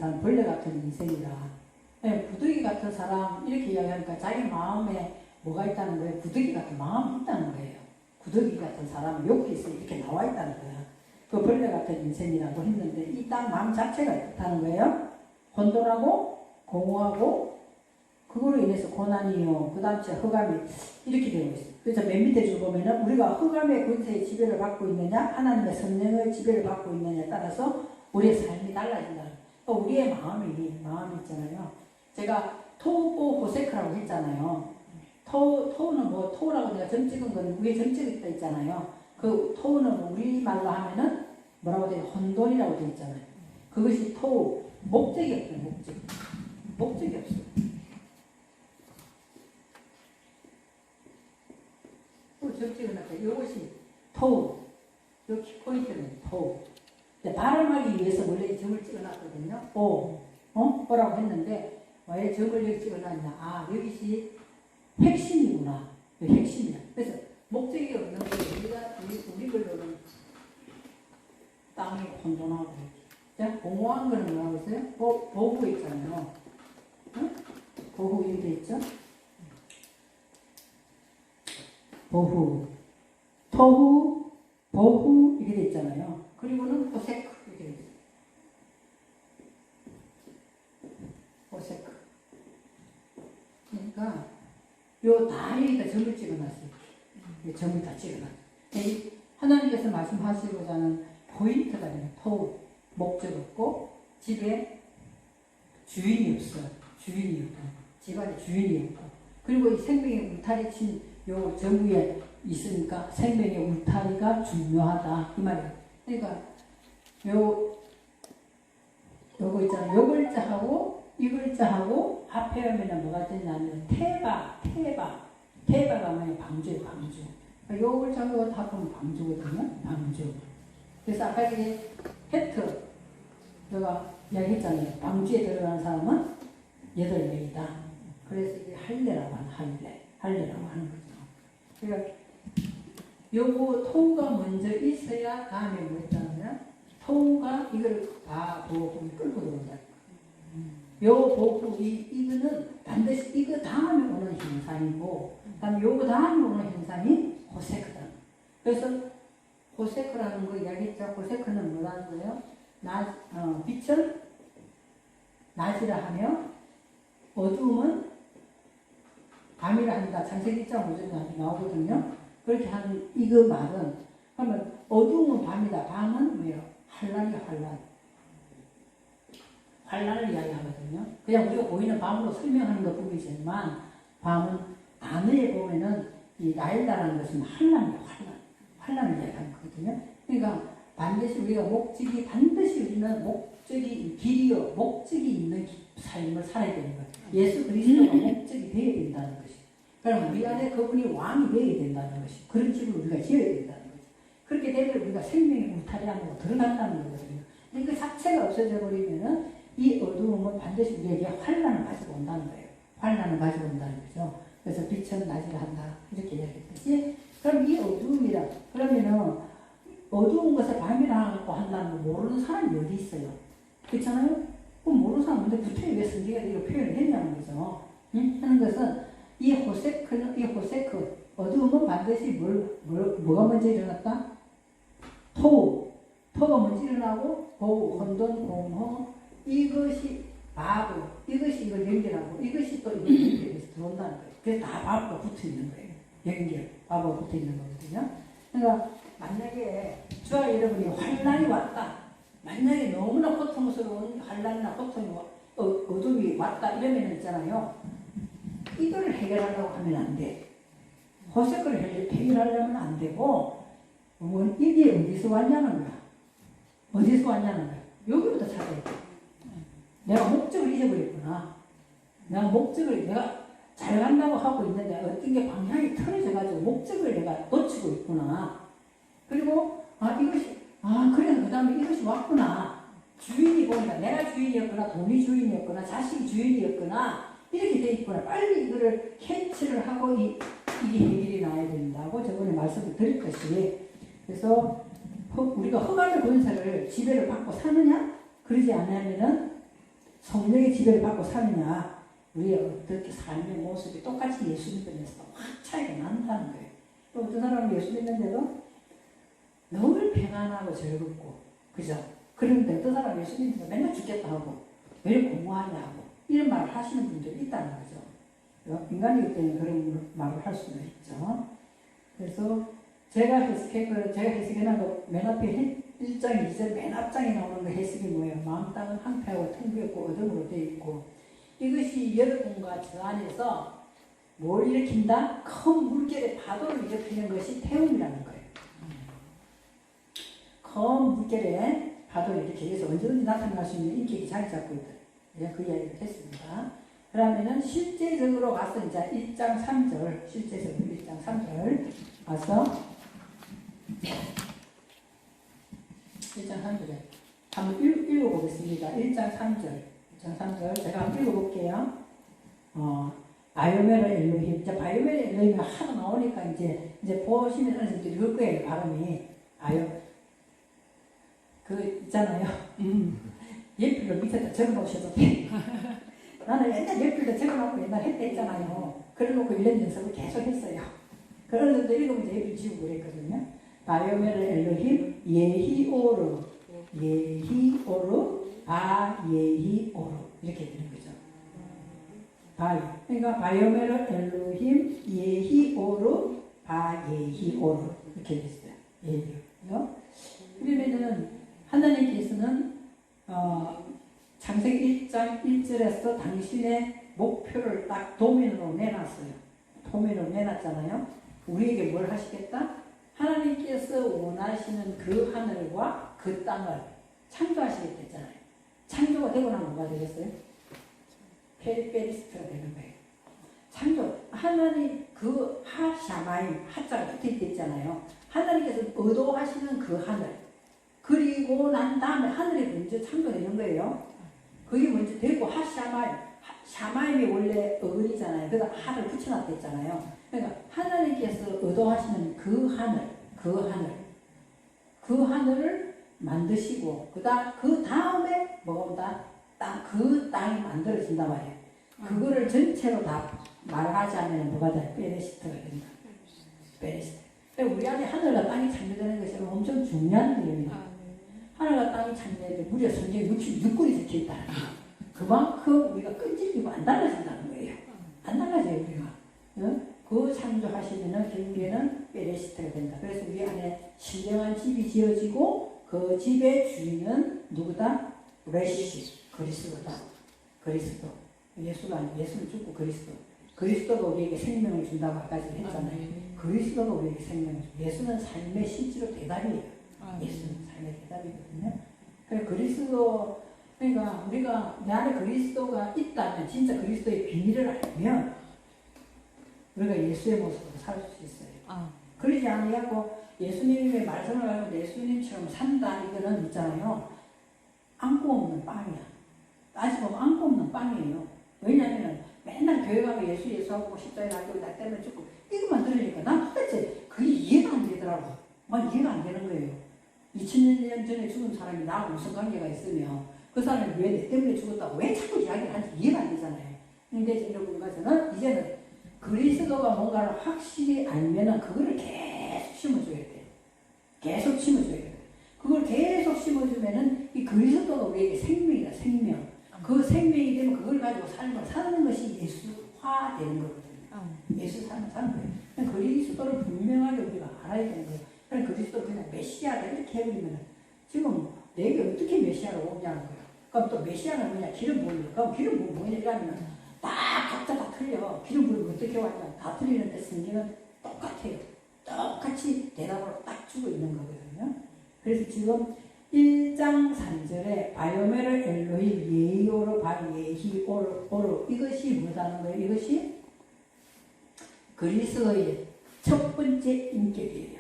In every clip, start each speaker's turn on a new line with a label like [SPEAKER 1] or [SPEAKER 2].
[SPEAKER 1] 사람 벌레 같은 인생이라. 부득이 같은 사람 이렇게 이야기하니까 자기 마음에 뭐가 있다는 거예요? 부득이 같은 마음이 있다는 거예요. 부득이 같은 사람은 여기서 이렇게 나와 있다는 거야. 그 벌레 같은 인생이라고 했는데 이 딱 마음 자체가 있다는 거예요. 혼돈하고 공허하고 그거로 인해서 고난이요. 그 다음 흑암이 이렇게 되고 있어요. 그래서 맨 밑에 줄 보면은 우리가 흑암의 권세의 지배를 받고 있느냐 하나님의 성령의 지배를 받고 있느냐에 따라서 우리의 삶이 달라진다. 또 우리의 마음이 있잖아요. 제가 토보 호세크라고 했잖아요. 토는 뭐 토라고 내가 점 찍은 건 위에 점 찍을 때 있잖아요. 그 토는 뭐 우리말로 하면은 뭐라고 돼요? 혼돈이라고 되어 있잖아요. 그것이 토 목적이 없어요. 목적이 없어요. 점 찍어놨어요. 이것이 토. 여기 포인트는 토. 발음하기 위해서 원래 이 점을 찍어놨거든요. 뭐라고 했는데 왜 점을 여기 찍어놨냐? 아, 여기시 핵심이구나. 핵심이야. 그래서 목적이 없는 게 우리 걸로는 땅이 혼돈하고. 자, 공허한 거는 뭐라고 했어요? 보호 있잖아요. 응? 보호 이렇게 돼 있죠? 보호, 토후, 보후 이렇게 돼 있잖아요. 그리고는 호세크 이렇게 돼 있어요. 호세크. 그러니까 요 다리에다 점을 찍어놨어요. 점을 다 찍어놨어요. 하나님께서 말씀하시고자 하는 포인트가 되는 토, 목적 없고 집에 주인이 없어요. 주인이 없고 집안에 주인이 없고 그리고 이 생명의 울타리 친 요 정부에 있으니까 생명의 울타리가 중요하다 이 말이에요. 그러니까 요거 있잖아요. 요 글자하고 이 글자하고 합해하면 뭐가 되냐면 태바가 뭐예요? 방주예요. 방주. 요 글자하고 합하면 방주거든요. 방주. 그래서 아까 이게 헤트 제가 이야기했잖아요. 방주에 들어가는 사람은 8명이다. 그래서 이게 할례라고 하는 거죠. 그러니까 요거 토가 먼저 있어야 다음에 뭐 있잖아요. 토가 이걸 다 보고 끌고 들어온다. 요 보고 이거는 반드시 이거 다음에 오는 현상이고 그다음 요거 다음에 오는 현상이 호세크다. 그래서 호세크라는 거 이야기했죠. 호세크는 뭐라는 거예요? 빛은 낮이라 하며 어두움은 밤이라 한다. 창세기 1장 5절에 나오거든요. 그렇게 하는 이거 말은 그러면 어두움은 밤이다. 밤은 뭐예요? 환란을 이야기하거든요. 그냥 우리가 보이는 밤으로 설명하는 것 뿐이지만 밤은 단어에 보면은 이 나일다라는 것은 환란을 이야기하는 거거든요. 그러니까 반드시 우리가 우리는 목적이 있는 삶을 살아야 되는 거예요. 예수 그리스도가 목적이 되어야 된다는 것이. 그럼 우리 안에 그분이 왕이 되어야 된다는 것이. 그런 집을 우리가 지어야 된다는 것이. 그렇게 되면 우리가 생명의 울타리 안으로 들어간다는 거거든요. 근데 그 자체가 없어져 버리면은 이 어두움은 반드시 우리에게 환란을 가지고 온다는 거예요. 환란을 가지고 온다는 거죠. 그래서 빛은 낮이라 한다. 이렇게 이야기했듯이. 그럼 이 어두움이라, 그러면은 어두운 것을 밤이라고 한다는 거 모르는 사람이 어디 있어요? 그렇잖아요? 그럼 모르는 사람 근데 구태에 왜 성경에 이렇게 표현을 했냐는 거죠. 하는 것은 이 호세크, 어두움은 반드시 뭐가 먼저 일어났다? 토가 먼저 일어나고, 혼돈, 공허, 이것이 바보, 이것이 이걸 연결하고, 이것이 또 이걸 연결해서 들어온다는 거예요. 그래서 다 바보가 붙어 있는 거예요. 연결, 바보가 붙어 있는 거거든요. 그러니까, 만약에 저와 여러분이 환란이 왔다. 만약에 너무나 고통스러운 환란이나 어둠이 왔다. 이러면 있잖아요. 이거를 해결하려고 하면 안 돼. 호세크를 해결하려면 안 되고, 이게 어디서 왔냐는 거야. 어디서 왔냐는 거야. 여기부터 찾아야 돼. 내가 목적을 잊어버렸구나. 내가 잘 간다고 하고 있는데 어떤 게 방향이 틀어져가지고 목적을 내가 놓치고 있구나. 그리고 그래 그 다음에 이것이 왔구나. 주인이 보니까 내가 주인이었구나, 돈이 주인이었구나, 자식이 주인이었구나 이렇게 돼 있구나. 빨리 이거를 캐치를 하고 이게 해결이 나야 된다고 저번에 말씀을 드렸듯이. 그래서 우리가 흑암의 권세를 지배를 받고 사느냐? 그러지 않으면은 지배를 받고 사느냐, 우리의 어떻게 삶의 모습이 똑같이 예수 믿으면서 확 차이가 난다는 거예요. 또 어떤 사람은 예수 믿는데도 늘 평안하고 즐겁고, 그죠? 그런데 어떤 사람은 예수 믿는데 맨날 죽겠다 하고, 왜 공부하냐 하고, 이런 말을 하시는 분들이 있다는 거죠. 인간이기 때문에 그런 말을 할 수는 있죠. 그래서 제가 해석해놓은 거 맨 앞에 1장 2절 맨 앞장에 나오는 거 해석이 뭐예요? 마음 땅은 황폐하고 텅비었고 어둠으로 되어 있고, 이것이 여러분과 저 안에서 뭘 일으킨다? 큰 물결의 파도를 일으키는 것이 태움이라는 거예요. 큰 물결의 파도를 일으키기 위해서 언제든지 나타날 수 있는 인격이 자리 잡고 있다. 그 이야기를 했습니다. 그러면은 실제적으로 가서 이제 1장 3절, 실제적으로 1장 3절 가서 1장 3절에 한번 읽어보겠습니다. 1장 3절 제가 한번 읽어볼게요. 바이오메르 엘로힘. 이제 바이오메르 엘로힘이 하도 나오니까 이제 보시면 어느 정도 읽을 거예요. 발음이. 있잖아요. 예필로 밑에다 적어놓으셔도 돼. 나는 옛날 예필로 적어놓고 옛날 했다 했잖아요. 그래놓고 1년 연습을 계속 했어요. 그러는데 읽으면 예필 지우고 그랬거든요. 바이오메르 엘로힘 예히오르 바예히오르 이렇게 되는 거죠. 그러니까 바이오메르 엘로힘 예히오르 바예히오르 이렇게 됐어요. 예히오르. 그러면은 하나님께서는 창세기 1장 1절에서 당신의 목표를 딱 도면으로 내놨어요. 도면으로 내놨잖아요. 우리에게 뭘 하시겠다? 하나님께서 원하시는 그 하늘과 그 땅을 창조하시겠다 했잖아요. 창조가 되고 나면 뭐가 되겠어요? 페리스트가 되는 거예요. 창조. 하나님 그 하샤마임 하자가 붙어있다 있잖아요. 하나님께서 의도하시는 그 하늘. 그리고 난 다음에 하늘이 먼저 창조되는 거예요. 그게 먼저 되고 샤마임이 원래 어근이잖아요. 그래서 하를 붙여놨다 했잖아요. 그러니까 하나님께서 의도하시는 그 하늘을 만드시고 그 다음에 뭐가 온다? 그 땅이 만들어진단 말이에요. 그거를 전체로 다 말하자면 뭐가 돼? 베레시트가 된다. 베레시트. 우리 안에 하늘과 땅이 창조되는 것이 엄청 중요한 내용입니다. 하늘과 땅이 창조되는데 무려 성경에 66권이 적혀있다. 그만큼 우리가 끈질기고 안 달라진다는 거예요. 안 달라져요, 우리가. 그 창조하시면은 결국에는 베레시트가 된다. 그래서 우리 안에 신령한 집이 지어지고 그 집의 주인은 누구다? 레시, 그리스도다. 그리스도. 예수가 아니고 예수는 죽고 그리스도가 우리에게 생명을 준다고 아까지 했잖아요. 그리스도가 우리에게 생명을 줍니다. 예수는 삶의 실제로 대답이에요. 예수는 삶의 대답이거든요. 그래서 그러니까 우리가 내 안에 그리스도가 있다면, 진짜 그리스도의 비밀을 알면 우리가 예수의 모습으로 살 수 있어요. 그러지 않고 예수님의 말씀을 알고 예수님처럼 산다 이거는 있잖아요. 안고 없는 빵이야. 따지고 안고 없는 빵이에요. 왜냐하면 맨날 교회 가면 예수하고 십자가에 달리고 나 때문에 죽고 이것만 들으니까 난 도대체 그게 이해가 안 되더라고. 막 이해가 안 되는 거예요. 2000년 전에 죽은 사람이 나하고 무슨 관계가 있으며 그 사람이 왜 내 때문에 죽었다고 왜 자꾸 이야기를 하는지 이해가 안 되잖아요. 근데 여러분 가서는 이제는 그리스도가 뭔가를 확실히 알면은 그거를 계속 심어줘야 돼요. 계속 심어줘야 돼요. 그걸 계속 심어주면은 이 그리스도가 우리에게 생명이다, 생명. 그 생명이 되면 그걸 가지고 삶을 사는 것이 예수화 되는 거거든요. 예수 삶을 사는 거예요. 그리스도를 분명하게 우리가 알아야 되는 거예요. 그럼 그리스도를 그냥 메시아다 이렇게 해버리면 지금 내게 어떻게 메시아로 오냐는 거예요. 그럼 또 메시아는 뭐냐? 기름 부으면. 그럼 기름 부으면 뭐냐? 이러면 다 각자 다 틀려. 기름 부으면 어떻게 왔냐? 다 틀리는데 성경은 똑같아요. 똑같이 대답으로 딱 주고 있는 거거든요. 그래서 지금 1장 3절에 바이오메르 엘로힘 예이오르 바예히오르 이것이 뭐라는 거예요? 이것이 그리스도의 첫 번째 인격이에요.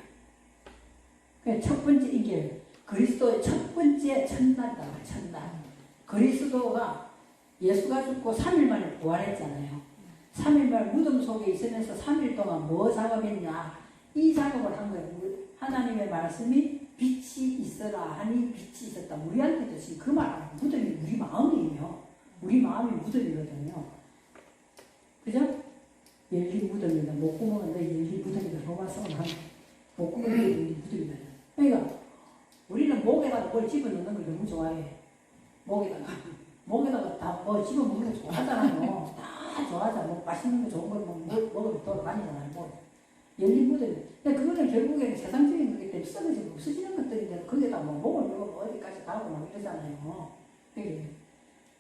[SPEAKER 1] 첫 번째 인격, 그리스도의 첫 번째 첫날이다. 첫날. 그리스도가 예수가 죽고 3일 만에 부활했잖아요. 3일 만에 무덤 속에 있으면서 3일 동안 뭐 작업했냐? 이 작업을 한 거예요. 하나님의 말씀이 빛이 있어라 하니 빛이 있었다. 우리한테도 지금 그 말, 무덤이 우리 마음이에요. 우리 마음 마음이 무덤이거든요. 그죠? 열린 무덤이다. 목구멍은 내 열린 무덤이다. 로마서는 한 목구멍이 열린 무덤이다. 그러니까 우리는 목에다가 뭘 집어넣는 걸 너무 좋아해. 목에다가 다 뭐 집어먹는 거 좋아하잖아요. 다 좋아하잖아. 뭐 맛있는 거 좋은 걸 먹으면 돌아다니잖아요. 뭐. 열린 무덤이. 근데 그거는 결국에는 세상적인 거기 때문에 썩어지고 없어지는 것들인데 거기다 뭐 목을 먹으면 어디까지 가고 막 이러잖아요. 그게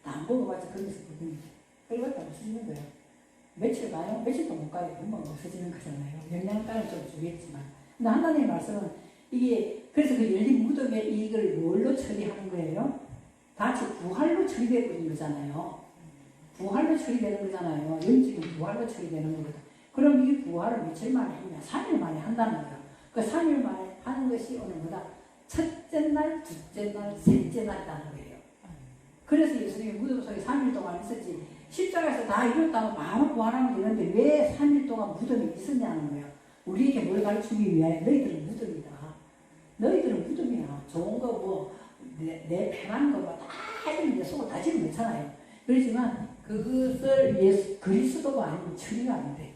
[SPEAKER 1] 다 안 먹어봤자 거기서 그거는 끓여봤다 없어지는 거예요. 며칠 가요? 며칠도 못 가요. 금방 없어지는 거잖아요. 영양가는 좀 주겠지만. 근데 하나님의 말씀은 이게 그래서 그 열린 무덤에 이걸 뭘로 처리하는 거예요? 다시 부활로 처리되는 거잖아요. 부활로 처리되는 거잖아요. 영적인 부활로 처리되는 거거든. 그럼 이 부활을 며칠 만에 했냐? 3일 만에 한다는 거예요. 그 3일 만에 하는 것이 오늘 뭐다? 첫째 날, 둘째 날, 셋째 날이라는 거예요. 그래서 예수님이 무덤 속에 3일 동안 있었지. 십자가에서 다 이뤘다고 바로 부활하면 되는데 왜 3일 동안 무덤에 있었냐는 거예요. 우리에게 뭘 가르치기 위하여 너희들은 무덤이다. 너희들은 무덤이야. 좋은 거 뭐, 내 편한 거 뭐 다 해주는데 속을 다 지면 괜찮아요. 그렇지만 그것을 그리스도가 아니면 처리가 안 돼.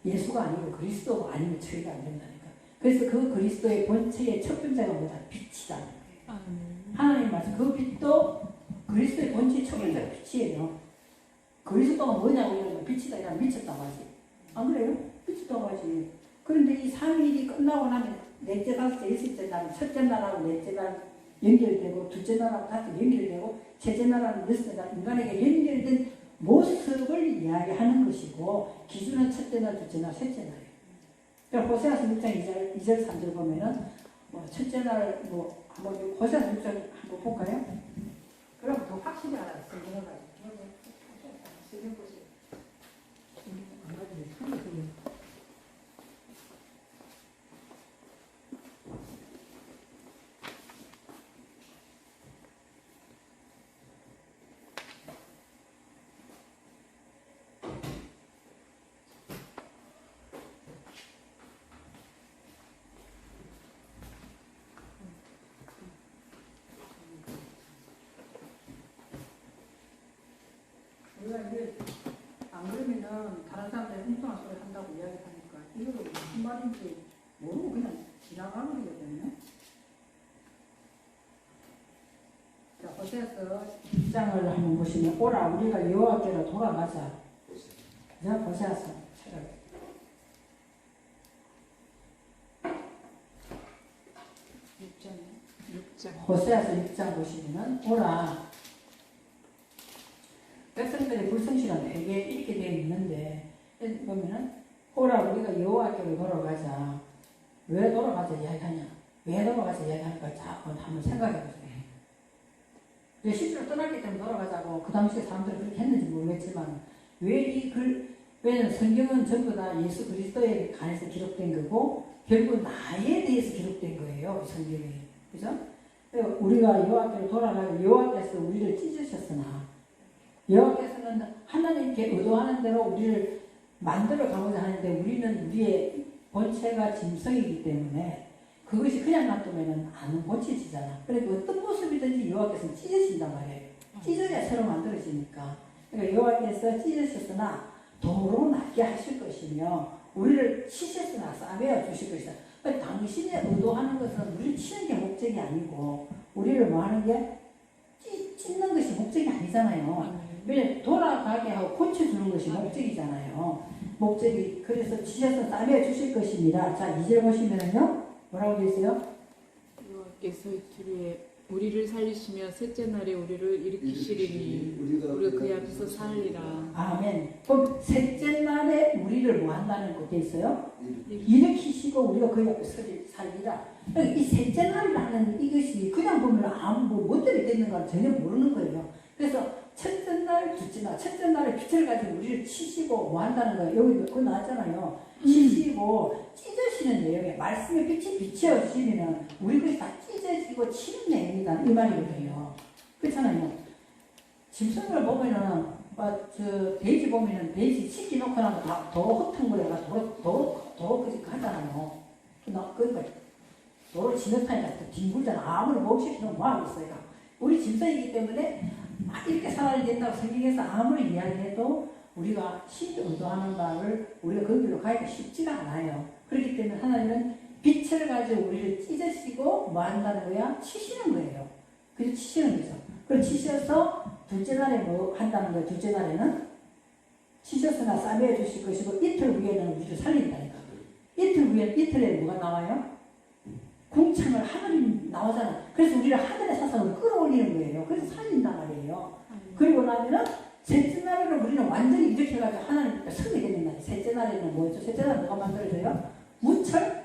[SPEAKER 1] 예수가 아니고 그리스도가 아니면 처리가 안 된다니까. 그래서 그 그리스도의 본체의 첫 번째가 뭐다? 빛이다. 하나님 말씀 그 빛도 그리스도의 본체의 첫 번째가 빛이에요. 그리스도가 뭐냐고 이러면 빛이다 이러면 미쳤다고 하지. 안 그래요? 미쳤다고 하지. 그런데 이 3일이 끝나고 나면 넷째, 다섯째, 일곱째 날, 첫째 날하고 넷째 날 연결되고 둘째 날하고 다섯째 연결되고 셋째 날하고 여섯째 날 인간에게 연결된 모습을 이야기하는 것이고 기준은 첫째 날, 둘째 날, 셋째 날이에요. 그러니까 호세아서 6장 2절 3절 보면은 뭐 첫째 날 뭐 한번 호세아서 6장 한번 볼까요? 그럼 더 확실히 알아요. 성경을 가지고. 성경 보세요. 안 가지고 참 그래요. 우리가 이게 안 그러면은 다른 사람들이 엉뚱한 소리 한다고 이야기하니까 이거를 무슨 말인지 모르고 그냥 지나가는 거거든요. 자, 호세아서 1장을 한번 보시면 오라 우리가 여호와께로 돌아가자. 자, 호세아서 찾아요. 6장. 호세아서 6장 보시면은 오라 백성들의 불성실한 회개 이렇게 되어 있는데 보면은 오라 우리가 여호와께로 돌아가자. 왜 돌아가자 이야기하냐? 왜 돌아가자 이야기하니까 자 한번 생각해 보세요. 실제로 떠났기 때문에 돌아가자고 그 당시에 사람들이 그렇게 했는지 모르겠지만 왜냐면 성경은 전부 다 예수 그리스도에 관해서 기록된 거고 결국 나에 대해서 기록된 거예요. 성경이. 그죠? 우리가 여호와께로 돌아가고 여호와께서 우리를 찢으셨으나 여호와께서는 하나님께 의도하는 대로 우리를 만들어 가고자 하는데 우리는 우리의 본체가 짐승이기 때문에 그것이 그냥 놔두면 안 고쳐지잖아. 그러니까 어떤 모습이든지 여호와께서는 찢으신단 말이에요. 찢어야 새로 만들어지니까. 그러니까 여호와께서 찢으셨으나 도로 낫게 하실 것이며 우리를 치셨으나 싸매어 주실 것이다. 그러니까 당신이 의도하는 것은 우리를 치는 게 목적이 아니고 우리를 뭐 하는 게 찢는 것이 목적이 아니잖아요. 왜냐면 돌아가게 하고 고쳐주는 것이 목적이잖아요. 목적이 그래서 지셔서 싸매어 주실 것입니다. 자 2절 보시면은요 뭐라고 되어 있어요?
[SPEAKER 2] 여호와께서 이틀에 우리를 살리시며 셋째 날에 우리를 일으키시리니 우리가 그 앞에서 살리라.
[SPEAKER 1] 아멘. 그럼 셋째 날에 우리를 뭐 한다는 거 되어 있어요? 일으키시고 우리가 그 앞에서 살리라. 그러니까 이 셋째 날이라는 이것이 그냥 보면 아무 뭐 때문에 되는 건 전혀 모르는 거예요. 그래서 첫째 날, 둘째 날, 첫째 날에 빛을 가지고 우리를 치시고 뭐 한다는 거예요. 여기 그거 나왔잖아요. 치시고 찢으시는 내용에 말씀의 빛이 비춰지면 우리 것이 다 찢어지고 치는 내용이다 이 말이거든요. 그렇잖아요. 짐승을 보면은 저 돼지 보면은 돼지 치기 놓고 나면 다 도로 흩어버려가 도로 그지 하잖아요. 그러니까 도로 지나타니까 뒹굴잖아. 아무리 목시키면 뭐 하겠어요. 우리 짐승이기 때문에 이렇게 살아야 된다고 성경에서 아무리 이야기해도 우리가 신이 의도하는 바를 우리가 거기로 가기가 쉽지가 않아요. 그렇기 때문에 하나님은 빛을 가지고 우리를 찢으시고 뭐 한다는 거야? 치시는 거예요. 그래서 치시는 거죠. 그래서 치셔서 둘째 날에 뭐 한다는 거예요. 둘째 날에는 치셨으나 싸매어 주실 것이고 이틀 후에는 우리를 살린다니까. 이틀에 뭐가 나와요? 궁창을 하늘이 나오잖아. 그래서 우리를 하늘의 사상으로 끌어올리는 거예요. 그래서 살린단 말이에요. 그리고 나면은 셋째 날에는 우리는 완전히 일으켜가지고 하나님 서게 되는 날이. 셋째 날에는 뭐죠? 셋째 날은 뭐가 만들어져요? 무철?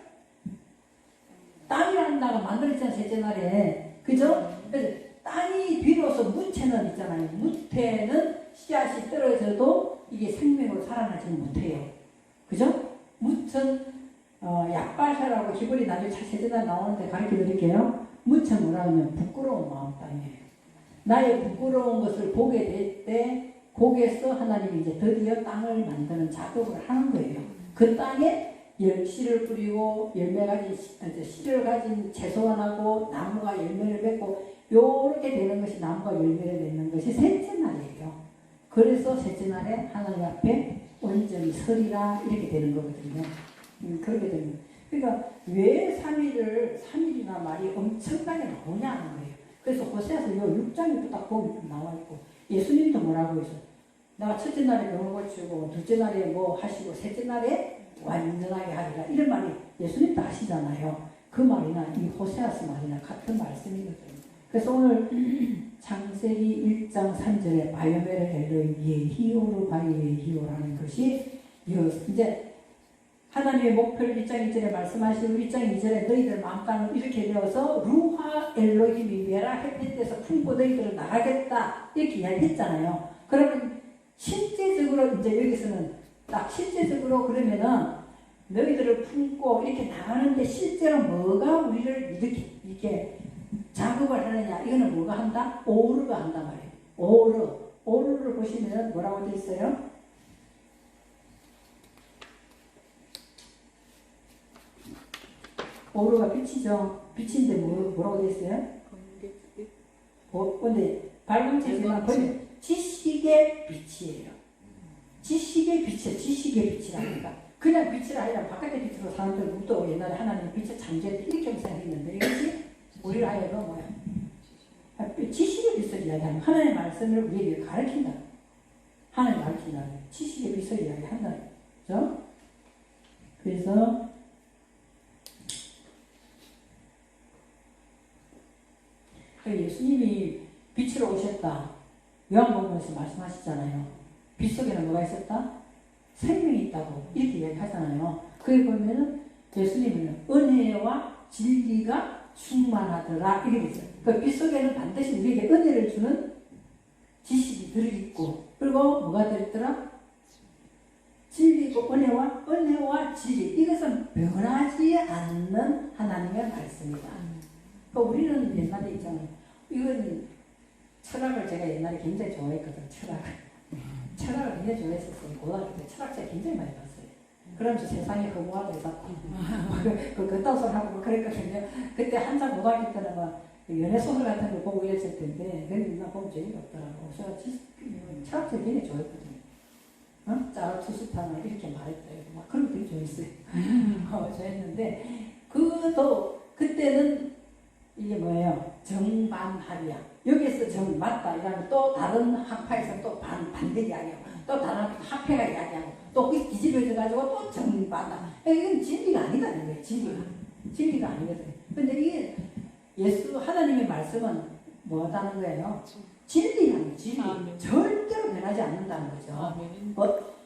[SPEAKER 1] 땅이라는 나가 만들어지잖아요. 셋째 날에. 그죠? 그래서 땅이 비로소 무채는 있잖아요. 무태는 씨앗이 떨어져도 이게 생명으로 살아나지는 못해요. 그죠? 무천 약발사라고 기본이 나중에 셋째 날 나오는데 가르쳐 드릴게요. 무천 뭐라 하면 부끄러운 마음 땅이에요. 나의 부끄러운 것을 보게 될 때 거기에서 하나님이 이제 드디어 땅을 만드는 작업을 하는 거예요. 그 땅에 씨를 뿌리고 열매 가진 씨를 가진 채소원하고 나무가 열매를 맺고 요렇게 되는 것이 나무가 열매를 맺는 것이 셋째 날이에요. 그래서 셋째 날에 하나님 앞에 온전히 서리라 이렇게 되는 거거든요. 그렇게 됩니다. 그러니까 왜 3일이나 말이 엄청나게 나오냐는 거예요. 그래서 호세아서 요 6장에 딱 보면 나와 있고 예수님도 뭐라고 해서 내가 첫째 날에 병을 고치고 둘째 날에 뭐 하시고 셋째 날에 완전하게 하리라 이런 말이 예수님도 하시잖아요. 그 말이나 이 호세아서 말이나 같은 말씀이거든요. 그래서 오늘 창세기 1장 3절에 바이오메르 엘로임 예히오르 바이에히오라는 것이 이제 하나님의 목표를 1장 2절에 말씀하시고 1장 2절에 너희들 마음 땅을 이렇게 되어서 루하 엘로힘이 메라 햇빛에서 품고 너희들을 나가겠다 이렇게 이야기했잖아요. 그러면 실제적으로 이제 여기서는 딱 실제적으로 그러면은 너희들을 품고 이렇게 나가는데 실제로 뭐가 우리를 이렇게 작업을 하느냐 이거는 뭐가 한다? 오르가 한단 말이에요. 오르를 보시면 뭐라고 되어 있어요? 오르가 빛이죠. 빛인데 뭐라고 되어 있어요? 근데 밝은색이나 지식의 빛이에요. 지식의 빛이에요. 지식의 빛이라니까. 그냥 빛이라 아니라 바깥의 빛으로 사람들 또 옛날에 하나님 빛을 창조했다 이렇게 생각했는데 이것이 우리를 하여금 뭐야? 지식의 빛을 이야기하는 하나님의 말씀을 우리에게 가르친다. 하나님 가르친다. 지식의 빛을 이야기한다. 그죠? 그래서 예수님이 빛으로 오셨다. 요한복음에서 말씀하시잖아요. 빛 속에는 뭐가 있었다? 생명이 있다고 이렇게 이야기하잖아요. 그게 보면은 예수님은 은혜와 진리가 충만하더라 이렇게 있어요. 그 빛 속에는 반드시 우리에게 은혜를 주는 지식이 들어있고 그리고 뭐가 들어있더라? 진리고 은혜와 진리 이것은 변하지 않는 하나님의 말씀이다. 그러니까 우리는 옛날에 있잖아요. 이건 철학을 제가 옛날에 굉장히 좋아했거든. 철학을 굉장히 좋아했었어요. 고등학교 때 철학책 굉장히 많이 봤어요. 그러면서 세상이 허무하고 해서 그딴 소리 하고 그랬거든요. 그때 한참 고등학교 때는 막 연애소설 같은 거 보고 이랬을 텐데 근데 나 보면 재미가 없더라고. 제가 철학책 굉장히 좋아했거든요. 짜라투스타나 이렇게 말했대요. 막 그런 거 되게 좋아했어요. 좋아했는데 그때는 이게 뭐예요? 정반합이야. 여기에서 정 맞다 이러면 또 다른 학파에서 또 반대 이야기하고 또 다른 학파가 이야기하고 또 뒤집어져 가지고 또 정반다. 이건 진리가 아니다는 거예요. 진리가 아니거든. 근데 이게 하나님의 말씀은 뭐하다는 거예요? 진리라는 진리. 절대로 변하지 않는다는 거죠.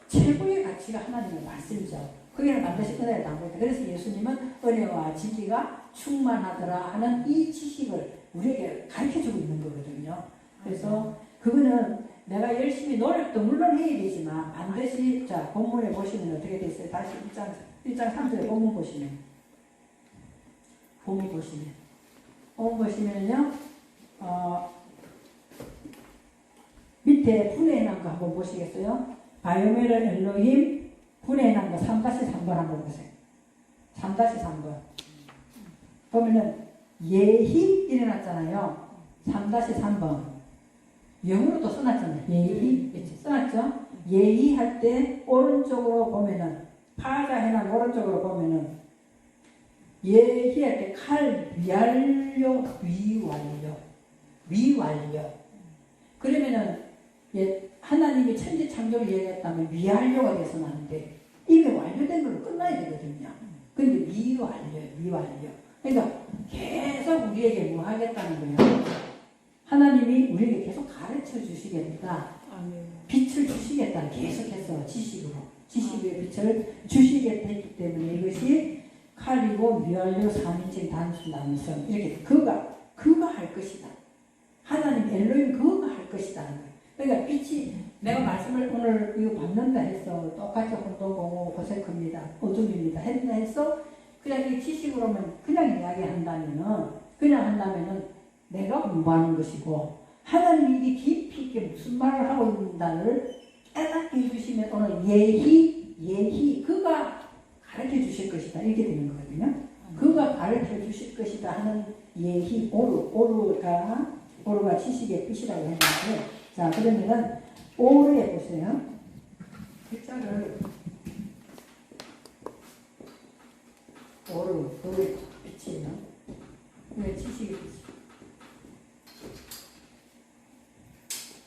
[SPEAKER 1] 최고의 가치가 하나님의 말씀이죠. 그게는 반드시 은혜를 담보다. 그래서 예수님은 은혜와 진리가 충만하더라 하는 이 지식을 우리에게 가르쳐주고 있는 거거든요. 그래서 그거는 내가 열심히 노력도 물론 해야 되지만 반드시 자 본문에 보시면 어떻게 됐어요? 다시 1장 3절에 본문 보시면요 밑에 분해난 거 한번 보시겠어요? 바이오메르 엘로힘 분해난 거 3-3번 한번 보세요. 3-3번. 보면은 예히 일어났잖아요. 3-3번. 영어로도 써놨잖아요. 예희. 그치? 써놨죠? 예희 할 때 오른쪽으로 보면은, 파자 해놔 오른쪽으로 보면은, 예희 할 때 칼, 위완료, 위완료. 위완료. 그러면은, 예, 하나님이 천지 창조를 얘기했다면 위완료가 돼서는 안 돼. 이미 완료된 걸로 끝나야 되거든요. 근데 미완료. 그러니까 계속 우리에게 뭐 하겠다는 거예요. 하나님이 우리에게 계속 가르쳐 주시겠다. 빛을 주시겠다. 계속해서 지식으로. 지식의 빛을 주시겠다 했기 때문에 이것이 칼이고 미완료 3인칭 단수 남성. 이렇게 그가 할 것이다. 하나님 엘로힘 그가 할 것이다. 그러니까 빛이 내가 말씀을 오늘 이거 받는다 해서 똑같이 혼돈공허 고세크입니다. 어둠입니다. 했다 해서 그냥 이 지식으로만 그냥 한다면은 내가 공부하는 것이고 하나님이 이 깊이 있게 무슨 말을 하고 있는가를 깨닫게 해주시면 오늘 예희 그가 가르쳐 주실 것이다 이렇게 되는 거거든요. 그가 가르쳐 주실 것이다 하는 예희 오르가 지식의 빛이라고 했는데 자 그러면은 오르에 보세요. 글자를 오르 그 빛이에요. 왜 지식의 빛이?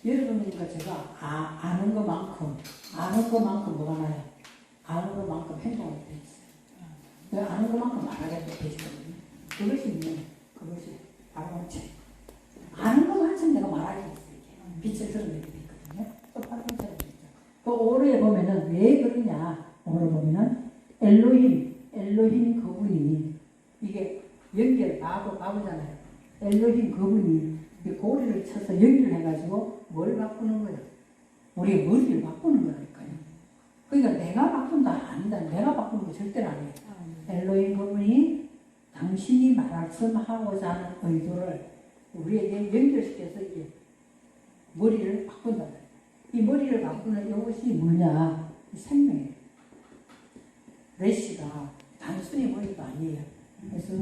[SPEAKER 1] 여러분들과 제가 아는 것만큼 뭐가 나요? 아는 것만큼 행동을 돼 있어요. 내가 아는 것만큼 말하게 되거든요. 그것이 바로 아는 것만큼 내가 말하게 돼 있어요. 빛을 드러내게 돼 있거든요. 또 바로 그 오르에 보면은 왜 그러냐? 오르 보면은 엘로힘 그분이 이게 연결 바보잖아요. 엘로힘 그분이 고리를 쳐서 연결해가지고 뭘 바꾸는 거예요? 우리의 머리를 바꾸는 거라니까요. 그러니까 내가 바꾼다 아니다. 내가 바꾸는 거 절대로 아니에요. 엘로힘 그분이 당신이 말씀하고자 하는 의도를 우리에게 연결시켜서 이게 머리를 바꾼다. 이 머리를 바꾸는 이것이 뭐냐? 생명이에요. 레시가 단순히 머리가 아니에요. 그래서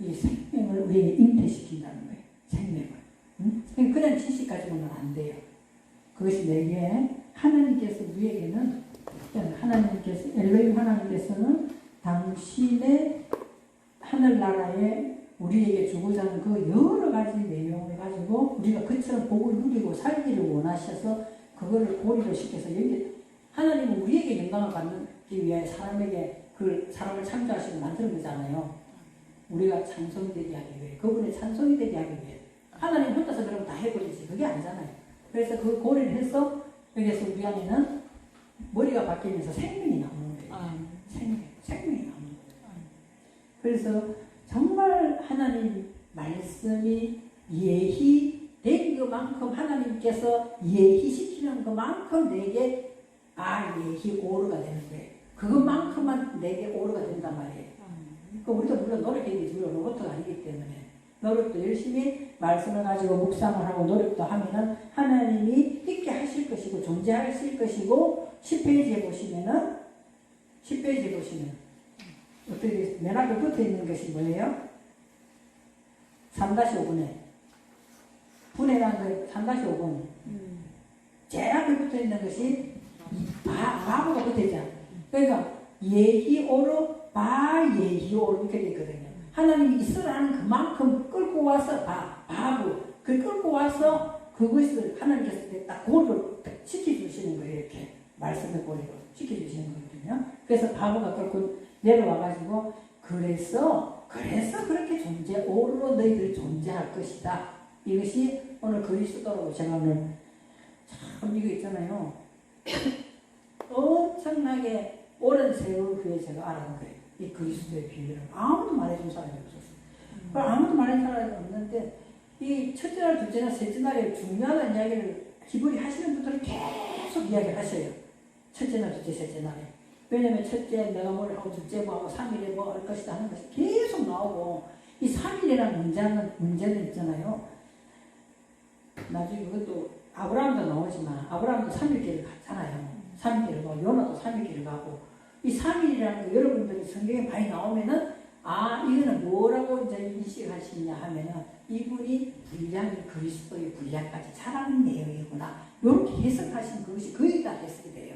[SPEAKER 1] 이 생명을 우리에게 잉태시킨다는 거예요. 생명을. 응? 그냥 지식 가지고는 안 돼요. 그것이 내게 하나님께서 우리에게는 엘로힘 하나님께서는 당신의 하늘나라에 우리에게 주고자 하는 그 여러 가지 내용을 가지고 우리가 그처럼 복을 누리고 살기를 원하셔서 그거를 고리로 시켜서 하나님은 우리에게 영광을 받기 위해 사람을 창조하시고 만드는 거잖아요. 우리가 찬송이 되게 하기 위해 그분의 찬송이 되게 하기 위해 하나님 혼자서 그러면 다 해버리지 그게 아니잖아요. 그래서 그 고리를 해서 여기서 우리 안에는 머리가 바뀌면서 생명이 나오는 거예요. 생명이 나오는 거예요. 그래서 정말 하나님 말씀이 예희된 그만큼 하나님께서 예희시키는 그만큼 내게 예희 오르가 되는 거예요. 그것만큼만 내게 오르가 된단 말이에요. 그러니까 우리도 물론 노력해야지 우리가 로봇가 아니기 때문에 노력도 열심히 말씀을 가지고 묵상을 하고 노력도 하면은 하나님이 있게 하실 것이고 존재하실 것이고 10페이지에 보시면 어떻게 맨 앞에 붙어 있는 것이 뭐예요? 3-5번에 분해라는 3-5번 제일 앞에 붙어 있는 것이 바보가 붙어 있잖아. 그러니까 예희오르 바예희오르 이렇게 되어 있거든요. 하나님이 있으라는 그만큼 끌고 와서 바보 그 끌고 와서 그것을 하나님께서 딱 고리를 시켜주시는 거예요. 이렇게 말씀의 고리로 시켜주시는 거거든요. 그래서 바보가 끌고 내려와가지고 그래서 그렇게 오르로 너희들이 존재할 것이다. 이것이 오늘 그리스도라고 제가 오늘 참 이거 있잖아요. 엄청나게 오랜 세월 후에 제가 알아본 거예요. 이 그리스도의 비밀을 아무도 말해준 사람이 없었어요. 아무도 말해준 사람이 없는데 이 첫째 날, 둘째 날, 셋째 날에 중요한 이야기를 기본이 하시는 분들은 계속 이야기를 하셔요. 첫째 날, 둘째, 셋째 날에. 왜냐면 첫째 내가 뭘 하고 둘째 뭐 하고 3일에 뭐 할 것이다 하는 것이 계속 나오고 이 3일이라는 문제는 있잖아요. 나중에 그것도 아브라함도 나오지만 아브라함도 3일길을 갔잖아요. 3일길을 가고 요나도 3일길을 가고 이 3일이라는 거 여러분들이 성경에 많이 나오면은 이거는 뭐라고 이제 인식하시냐 하면은 이분이 분량이 그리스도의 분량까지 잘하는 내용이구나. 이렇게 해석하시면 그것이 거의 다 해석이 돼요.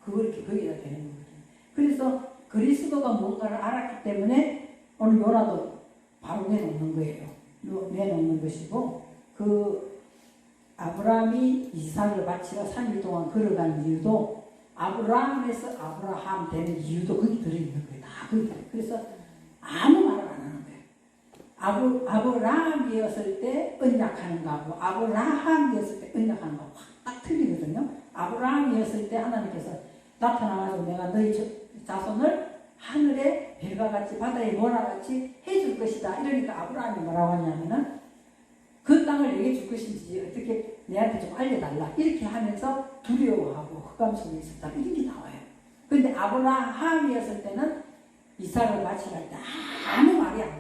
[SPEAKER 1] 그렇게 거기다 되는 거거든요. 그래서 그리스도가 뭔가를 알았기 때문에 오늘 요나도 바로 내놓는 거예요. 내놓는 것이고, 그 아브라함이 이삭을 바치러 3일 동안 걸어간 이유도 아브라함에서 아브라함 되는 이유도 거기 들어있는 거예요. 다 거기 들어있어요. 그래서 아무 말을 안 하는 거예요. 아브라함이었을 때 언약하는 거하고 아브라함이었을 때 언약하는 거하고 확 틀리거든요. 아브라함이었을 때 하나님께서 나타나가지고 내가 너희 자손을 하늘의 별과 같이 바다의 모나 같이 해줄 것이다. 이러니까 아브라함이 뭐라고 하냐면은 그 땅을 내게 줄 것인지 어떻게 내한테 좀 알려달라. 이렇게 하면서 두려워하고 흑암 속에 있었다. 이런 게 나와요. 근데 아브라함이었을 때는 이삭을 바치러 할 때 아무 말이 안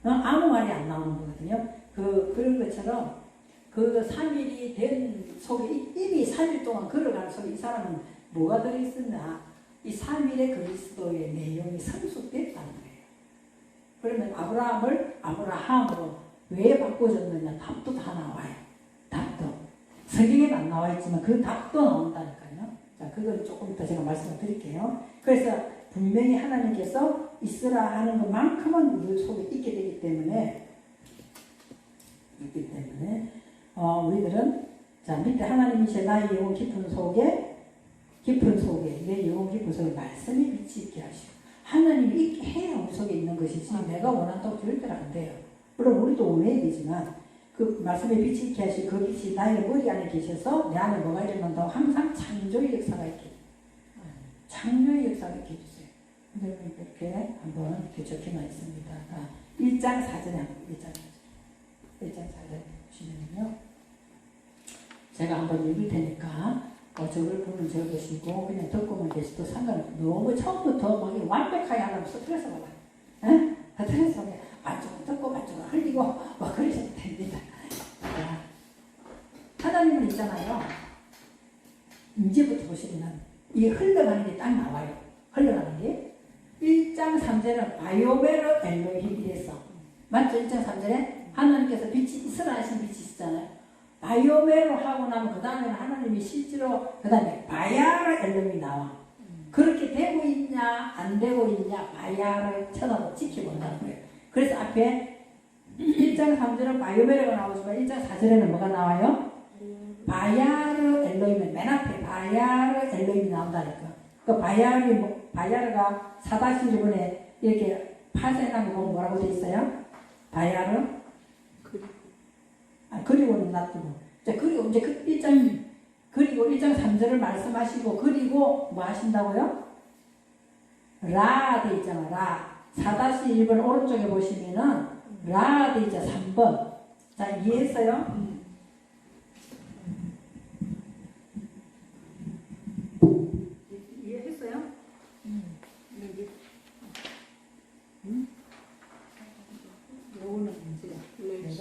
[SPEAKER 1] 나와. 아무 말이 안 나오는 거거든요. 그런 것처럼 그 3일이 된 속에 이미 3일 동안 걸어가는 속에 이 사람은 뭐가 들어있었나? 이 3일의 그리스도의 내용이 성숙됐다는 거예요. 그러면 아브라함을 아브라함으로 왜 바꿔줬느냐? 답도 다 나와요. 답도. 성경에는 안 나와 있지만 그 답도 나온다니까요. 자, 그걸 조금 이따 제가 말씀을 드릴게요. 그래서 분명히 하나님께서 있으라 하는 것만큼은 우리 속에 있게 되기 때문에 우리들은 자, 밑에 하나님이신 나의 영혼 깊은 속에 내 영혼 깊은 속에 말씀이 빛이 있게 하시고 하나님이 있게 해야 우리 속에 있는 것이지 내가 원한다고 절대로 안 돼요. 물론 우리도 원해야 되지만 그 말씀에 빛이 있게 하시고 그 빛이 나의 머리 안에 계셔서 내 안에 뭐가 일어난다고 항상 창조의 역사가 있게 창조의 역사가 있게 해주세요. 이렇게 한번 이렇게 적혀져 있습니다. 1장 4절에 1장 4절 보시면요. 제가 한번 읽을 테니까 저걸 보면 적으시고 그냥 듣고만 계셔도 상관없고 너무 처음부터 막 완벽하게 하려면 스트레스 받아요. 스트레스 받아요. 반쪽은 듣고 반쪽은 흘리고 막 그러셔도 됩니다. 하나님은 있잖아요. 이제부터 보시면 이게 흘러가는 게 딱 나와요. 흘러가는 게 1장 3절은 바이오베르 엘로힘이랬어. 맞죠? 1장 3절에 하나님께서 빛이 있으라 하신 빛이 있잖아요. 바이오베르 하고 나면 그 다음에는 하나님이 실제로 그 다음에 바야르 엘로힘이 나와. 그렇게 되고 있냐 안 되고 있냐 바야르 쳐다보고 지켜본다는 거예요. 그래서 앞에 1장 3절은 바이오베르가 나오지만 1장 4절에는 뭐가 나와요? 바야르 엘로힘은 맨 앞에 바야르 엘로힘이 나온다니까. 그 바야르가 4-1번에 이렇게 파쇄한 거 보면 뭐라고 돼 있어요? 바야르? 그리고는 놔두고. 자, 그리고 이제 그리고 1장 3절을 말씀하시고, 그리고 뭐 하신다고요? 라 돼 있잖아, 라. 4-1번 오른쪽에 보시면은, 라 돼 있죠, 3번. 자, 이해했어요? 이해했어요? 요거는 이제 내가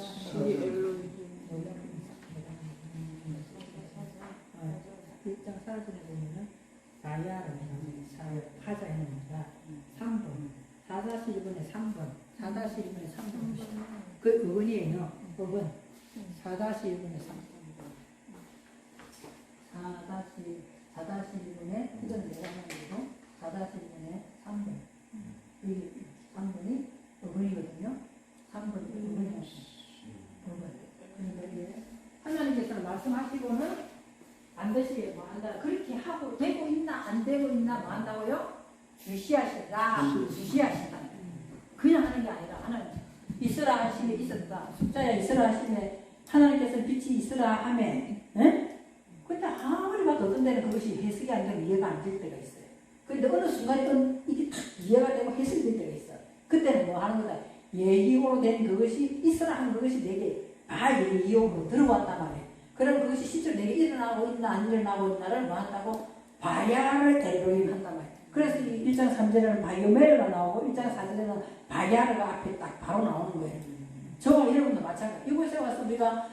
[SPEAKER 1] 1장 4절에 보면은 바야르 파자에는 뭐가 3번 4-1번에 3번 4-1번에 3번 그 5번이에요. 5번 4-1번에 3번 4-1번에 이건 내가 하는 거고 4-1번에 3번 여기 3번이 5번이거든요. 3번이 5번이었어요. 5번. 하나님께서는 말씀하시고는 반드시 뭐 한다. 그렇게 하고 되고 있나 안 되고 있나 뭐 한다고요? 주시하신다. 주시하신다. 그냥 하는 게 아니라 하나님 있으라 하심에 있었다. 숫자야 있으라 하심에 하나님께서 빛이 있으라 하매. 근데 아무리 봐도 어떤 데는 그것이 해석이 안 되고 이해가 안 될 때가 있어요. 근데 어느 순간에 이게 탁 이해가 되고 해석이 될 때가 있어요. 그때는 뭐 하는 거다. 예기로 된 그것이 있으라 하는 그것이 내게 예기용으로 들어왔단 말이에요. 그럼 그것이 실제로 내게 일어나고 있나 안 일어나고 있나를 뭐 한다고 바야르 엘로힘 한단 말이에요. 그래서 1장 3절에는 바이오메르가 나오고 1장 4절에는 바야르가 앞에 딱 바로 나오는 거예요. 저와 여러분도 마찬가지. 이곳에 와서 우리가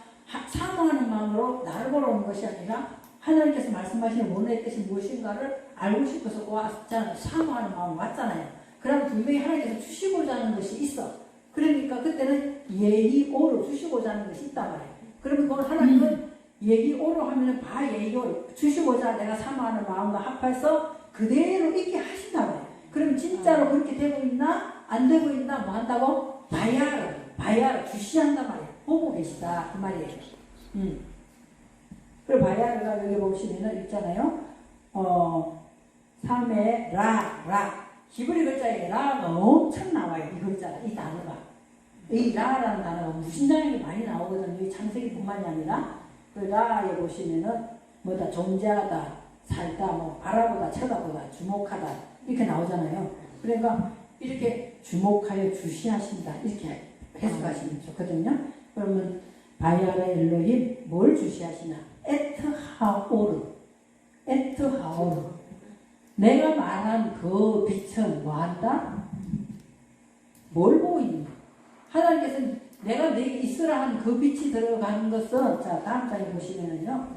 [SPEAKER 1] 사모하는 마음으로 나를 보러 온 것이 아니라 하나님께서 말씀하시는 원의 뜻이 무엇인가를 알고 싶어서 왔잖아요. 사모하는 마음으로 왔잖아요. 그럼 분명히 하나님께서 주시고자 하는 것이 있어. 그러니까 그때는 예의오를 주시고자 하는 것이 있단 말이에요. 그러면 그건 하나님은 예의오로 하면은 바예의오 주시고자 내가 사모하는 마음과 합해서 그대로 있게 하신단 말이에요. 그럼 진짜로 그렇게 되고 있나 안 되고 있나 뭐 한다고 바야를 주시한단 말이에요. 보고 계시다 그 말이에요. 그리고 바야르가 여기 보시면은 있잖아요. 3에 라 히브리 글자에 라가 엄청 나와요. 이 글자가 이 단어가 이 라라는 단어가 무신장에 많이 나오거든요. 이 창세기뿐만이 아니라 그 라에 보시면은 뭐다 존재하다, 살다, 뭐 바라보다, 쳐다보다, 주목하다 이렇게 나오잖아요. 그러니까 이렇게 주목하여 주시하신다 이렇게 해석하시면 좋거든요. 그러면 바야르 엘로힘 뭘 주시하시나? 에트하오르 내가 말한 그 빛은 뭐한다? 뭘 보고 있는가? 하나님께서는 내가 내게 있으라 한 그 빛이 들어가는 것은 자 다음 장에 보시면은요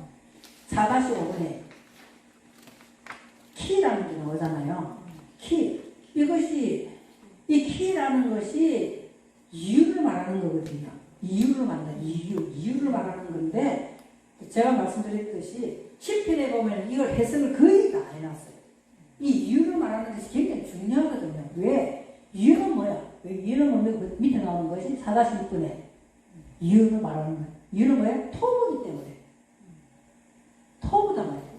[SPEAKER 1] 4-5번에 키라는 게 나오잖아요. 이것이 이 키라는 것이 이유를 말하는 거거든요. 이유를 말하는 건데 제가 말씀드렸듯이 시편에 보면 이걸 해석을 거의 다 해놨어요. 이 이유를 말하는 것이 굉장히 중요하거든요. 왜? 이유는 뭐야? 이유는 뭐냐면 밑에 나오는 것이 4-6번에 이유를 말하는 거예요. 이유는 뭐야? 토부이기 때문에. 토부다 말이에요.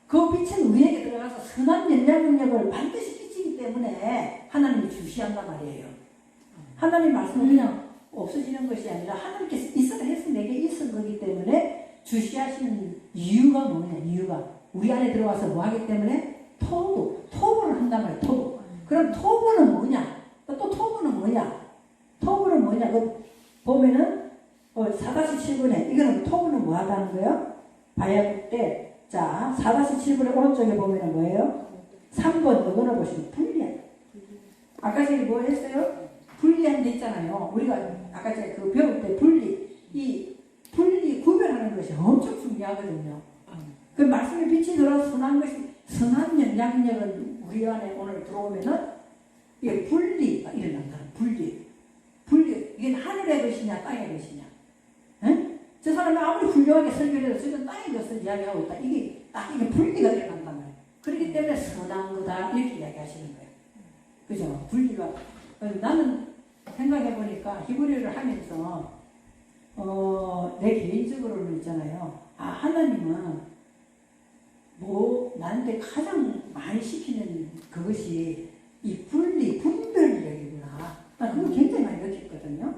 [SPEAKER 1] 그 빛은 우리에게 들어가서 선한 영향력을 반드시 끼치기 때문에 하나님이 주시한단 말이에요. 하나님 말씀은 그냥 없어지는 것이 아니라 하나님께서 있어라 해서 내게 있은 거기 때문에 주시하시는 이유가 뭐냐? 이유가 우리 안에 들어와서 뭐 하기 때문에 토부를 한단 말이에요. 토부. 그럼 토부는 뭐냐? 또 토부는 뭐냐? 토부는 뭐냐? 그 보면은 4-7번에 이거는 토부는 뭐 하다는 거예요? 봐야 될 때, 자 4-7번의 오른쪽에 보면은 뭐예요? 3번 이거는 보시면 분리한. 아까 저기 뭐 했어요? 분리한 데 있잖아요. 우리가 아까 제가 그 배울 때 이 분리 구별하는 것이 엄청 중요하거든요. 그 말씀의 빛이 들어서 선한 것이 선한 영향력은 우리 안에 오늘 들어오면은 이게 분리가 일어난다. 분리. 이게 하늘의 것이냐 땅의 것이냐. 응? 저 사람이 아무리 훌륭하게 설교를 해도 저건 땅의 것을 이야기하고 있다. 이게 분리가 일어난단 말이에요. 그렇기 때문에 선한 거다 이렇게 이야기하시는 거예요. 그죠? 분리가. 나는 생각해보니까 히브리어를 하면서 내 개인적으로는 있잖아요. 하나님은 나한테 가장 많이 시키는 그것이 이 분별력이구나. 나 그걸 굉장히 많이 느꼈거든요.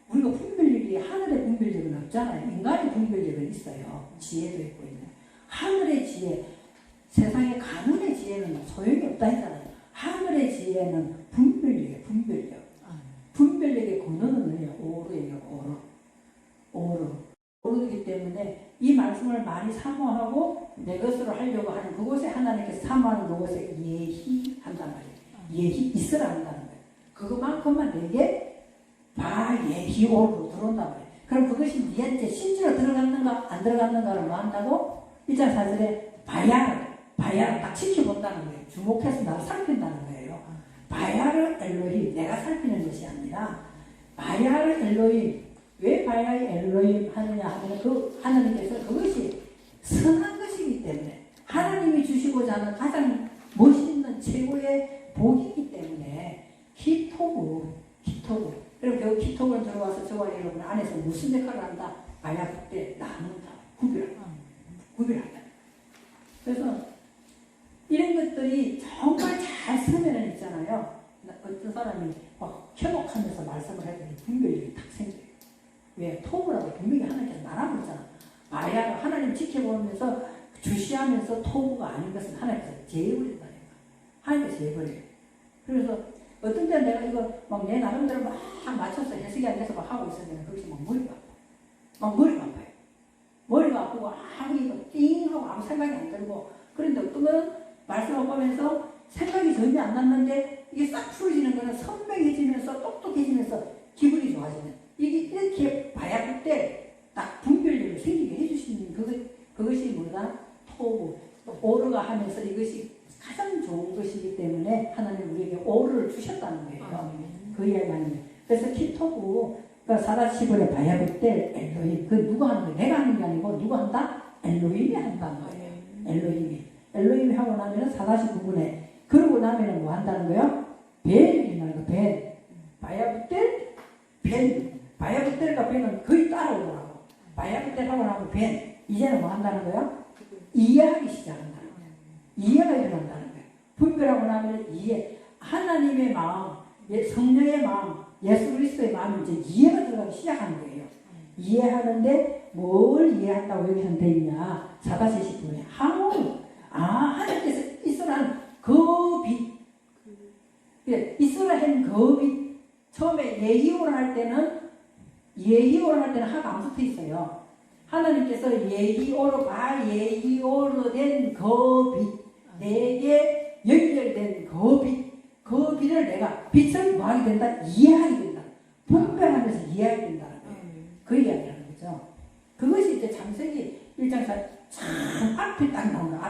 [SPEAKER 1] 우리가 분별력이 하늘의 분별력은 없잖아요. 인간의 분별력은 있어요. 지혜도 있고 있는. 하늘의 지혜, 세상의 가문의 지혜는 소용이 없다 했잖아요. 하늘의 지혜는 분별력이에요. 분별력의 근원은 뭐예요? 오르기 때문에 이 말씀을 많이 사모하고 내 것으로 하려고 하는 그곳에 하나님께서 사모하는 그곳에 예희한단 말이에요. 예희 있으라 한다는 거예요. 그것만큼만 내게 예희오로 들어온단 말이에요. 그럼 그것이 니한테 실제로 들어갔는가 안 들어갔는가를 뭐 한다고? 1장 4절에 바야를 딱 지켜본다는 거예요. 주목해서 나를 살핀다는 거예요. 바야르 엘로힘 내가 살피는 것이 아니라 바야르 엘로힘 왜 바야르 엘로힘 하느냐 하면 그 하나님께서 그것이 선한 것이기 때문에 하나님이 주시고자 하는 가장 멋있는 최고의 복이기 때문에 키토브 그리고 그 키토브는 들어와서 저와 여러분 안에서 무슨 역할을 한다? 바야르 때 나눈다 구별한다. 그래서 이런 것들이 정말 잘 쓰면은 있잖아요. 어떤 사람이 막 현혹하면서 말씀을 해도 분별력이 딱 생겨요. 왜? 토부라고 분명히 하나님께서 말하고 있잖아. 바야르 하나님 지켜보면서 주시하면서 토부가 아닌 것은 하나님께서 제해버린다니까. 하나님께서 제해버려요. 그래서 어떤 때는 내가 이거 막 내 나름대로 막 맞춰서 해석이 안 돼서 막 하고 있으면 거기서 막 머리가 아파요. 머리가 아프고 이거 띵 하고 아무 생각이 안 들고 그런데 어떤 거는 말씀을 보면서 생각이 전혀 안 났는데 이게 싹 풀어지는 거는 선명해지면서 똑똑해지면서 기분이 좋아지는 이게 이렇게 봐야 할 때 딱 분별력을 생기게 해주시는 그것이 뭐다? 토부 오르가 하면서 이것이 가장 좋은 것이기 때문에 하나님 우리에게 오르를 주셨다는 거예요. 그 이야기 하는 거예요. 그래서 키토부, 그러니까 4-11에 바야흐텔 엘로힘. 그 누가 하는 거예요? 내가 하는 게 아니고 누가 한다? 엘로힘이 한다는 거예요. 엘로힘이. 엘로힘이 하고 나면은 4-9분에 그러고 나면은 뭐 한다는 거예요? 벤이라는 거, 벤. 바야흐텔, 벤. 바야흐텔과 벤은 거의 따라오더라고. 바야흐텔 하고 나면 벤. 이제는 뭐 한다는 거예요? 이해하기 시작한다는 거예요. 이해가 일어난다는 거예요. 분별하고 나면 이해. 하나님의 마음, 성령의 마음, 예수 그리스도의 마음이 이제 이해가 들어가기 시작하는 거예요. 이해하는데 뭘 이해한다고 여기서 돼 있냐? 4-20분에 항우. 하나님께서 이스라엘 그 빛. 이스라엘 그 빛. 처음에 예히오를 할 때는 하가 안 붙어 있어요. 하나님께서 예히오로 예히오로 된 그 빛. 내게 연결된 그 빛. 그 빛을 내가 빛을 뭐 하게 된다? 이해하게 된다. 분별하면서 이해하게 된다는 거예요. 그 이야기하는 거죠. 그것이 이제 창세기 1장에서 참 앞에 딱 나오는 거예요.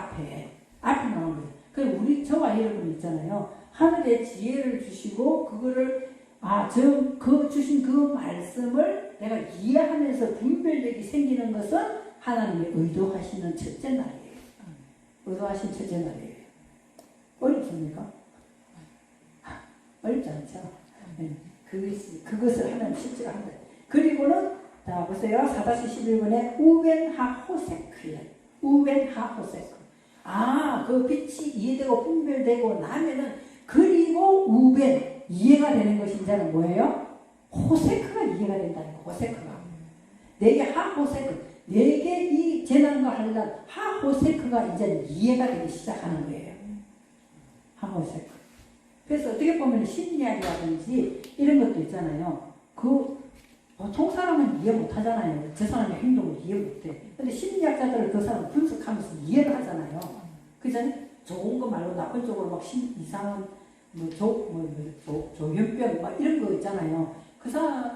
[SPEAKER 1] 앞에 나오는 거예요. 그래서 우리 저와 여러분 있잖아요. 하늘의 지혜를 주시고 그거를 주신 그 말씀을 내가 이해하면서 분별력이 생기는 것은 하나님의 의도하시는 첫째 날이에요. 의도하신 첫째 날이에요. 어렵습니까? 어렵지 않죠? 그것을 하나님 실제로 한다. 그리고는, 자, 보세요. 4-11번에 우벤하호세크예요. 우벤하호세크. 그 빛이 이해되고 분별되고 나면은, 그리고 우벤, 이해가 되는 것이 이제는 뭐예요? 호세크가 이해가 된다는 거, 호세크가. 내게 하호세크, 내게 이 재난과 환난, 하호세크가 이제 이해가 되기 시작하는 거예요. 하호세크. 그래서 어떻게 보면 심리학이라든지 이런 것도 있잖아요. 보통 사람은 이해 못 하잖아요. 저 사람의 행동을 이해 못 해. 근데 심리학자들은 그 사람을 분석하면서 이해를 하잖아요. 그죠? 좋은 거 말고 나쁜 쪽으로 막 이상한, 조현병, 막 이런 거 있잖아요.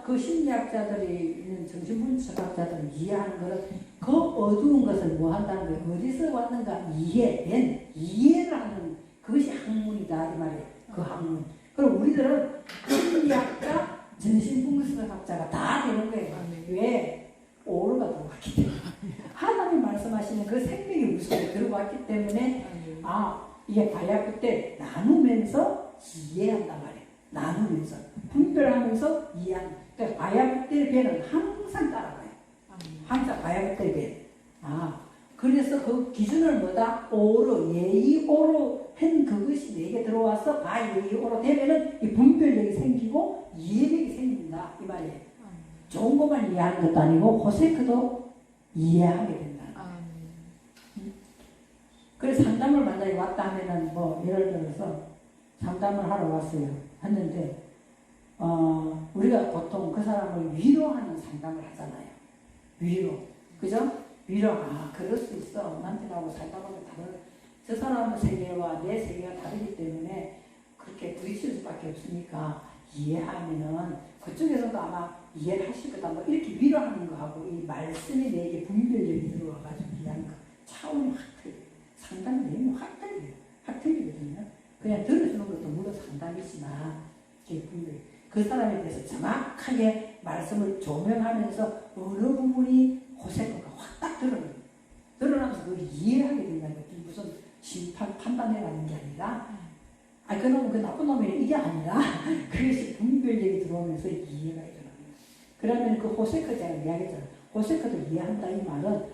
[SPEAKER 1] 그 심리학자들이, 정신분석학자들은 이해하는 거는 그 어두운 것을 뭐 한다는 거예요. 어디서 왔는가 이해를 하는 그것이 학문이다. 이 말이에요. 그 학문. 그럼 우리들은 심리학자, 정신분석학자가 다 되는 거예요. 왜? 오류가 들어왔기 때문에. 하나님 말씀하시는 그 생명의 물속에 들어왔기 때문에 이게 바야흐 때 나누면서 이해한단 말이에요. 나누면서. 분별하면서 이해하는. 그러니까 바야흐 때 배는 항상 따라가요. 항상 바야흐 때 배. 그래서 그 기준을 뭐다? 오로, 예의오로 한 그것이 내게 들어와서 바예의오로 되면은 이 분별력이 생기고 이해력이 생긴다. 이 말이에요. 좋은 것만 이해하는 것도 아니고 호세크도 이해하게 된다. 그래서 상담을 만약에 왔다 하면은 예를 들어서 상담을 하러 왔어요. 했는데 우리가 보통 그 사람을 위로하는 상담을 하잖아요. 위로. 그죠? 위로, 그럴 수 있어. 남편하고 살다 보면 저 사람의 세계와 내 세계가 다르기 때문에 그렇게 부딪힐 수밖에 없으니까 이해하면은 그쪽에서도 아마 이해를 하실 거다. 이렇게 위로하는 거하고 이 말씀이 내게 분별력이 들어와가지고 이해하는 거 차원이 확 틀려요. 상담의 내용이 확 틀려요. 확 틀리거든요. 그냥 들어주는 것도 물론 상담이지만 그 사람에 대해서 정확하게 말씀을 조명하면서 어느 부분이 호세크가 확 딱 드러나면서 그걸 이해하게 된다는 거지. 무슨 심판, 판단해라는 게 아니라, 그놈은 그 나쁜 놈이 이게 아니라, 그것이 분별력이 들어오면서 이해가 일어나는 거예요. 그러면 그 호세크 제가 이야기했잖아요. 호세크도 이해한다 이 말은,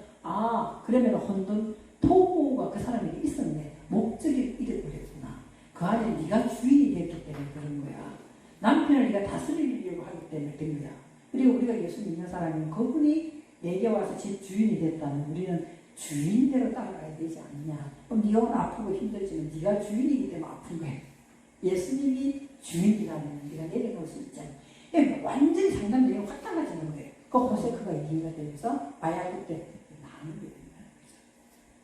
[SPEAKER 1] 그러면 혼돈, 토부가 그 사람에게 있었네. 목적이 잃어버렸구나. 그 안에 네가 주인이 됐기 때문에 그런 거야. 남편을 네가 다스리려고 하기 때문에 된 거야. 그리고 우리가 예수 믿는 사람은 그분이 내게 와서 집 주인이 됐다면 우리는 주인대로 따라가야 되지 않느냐. 그럼 네가 오늘 아프고 힘들지만 네가 주인이기 때문에 아픈 거야. 예수님이 주인이라면 네가 내려놓을 수 있잖아. 완전히 상담 내용이 확 달라지는 거예요. 그 호세크가 이해가 되면서 바야흐 때 나누게 된다는 거죠.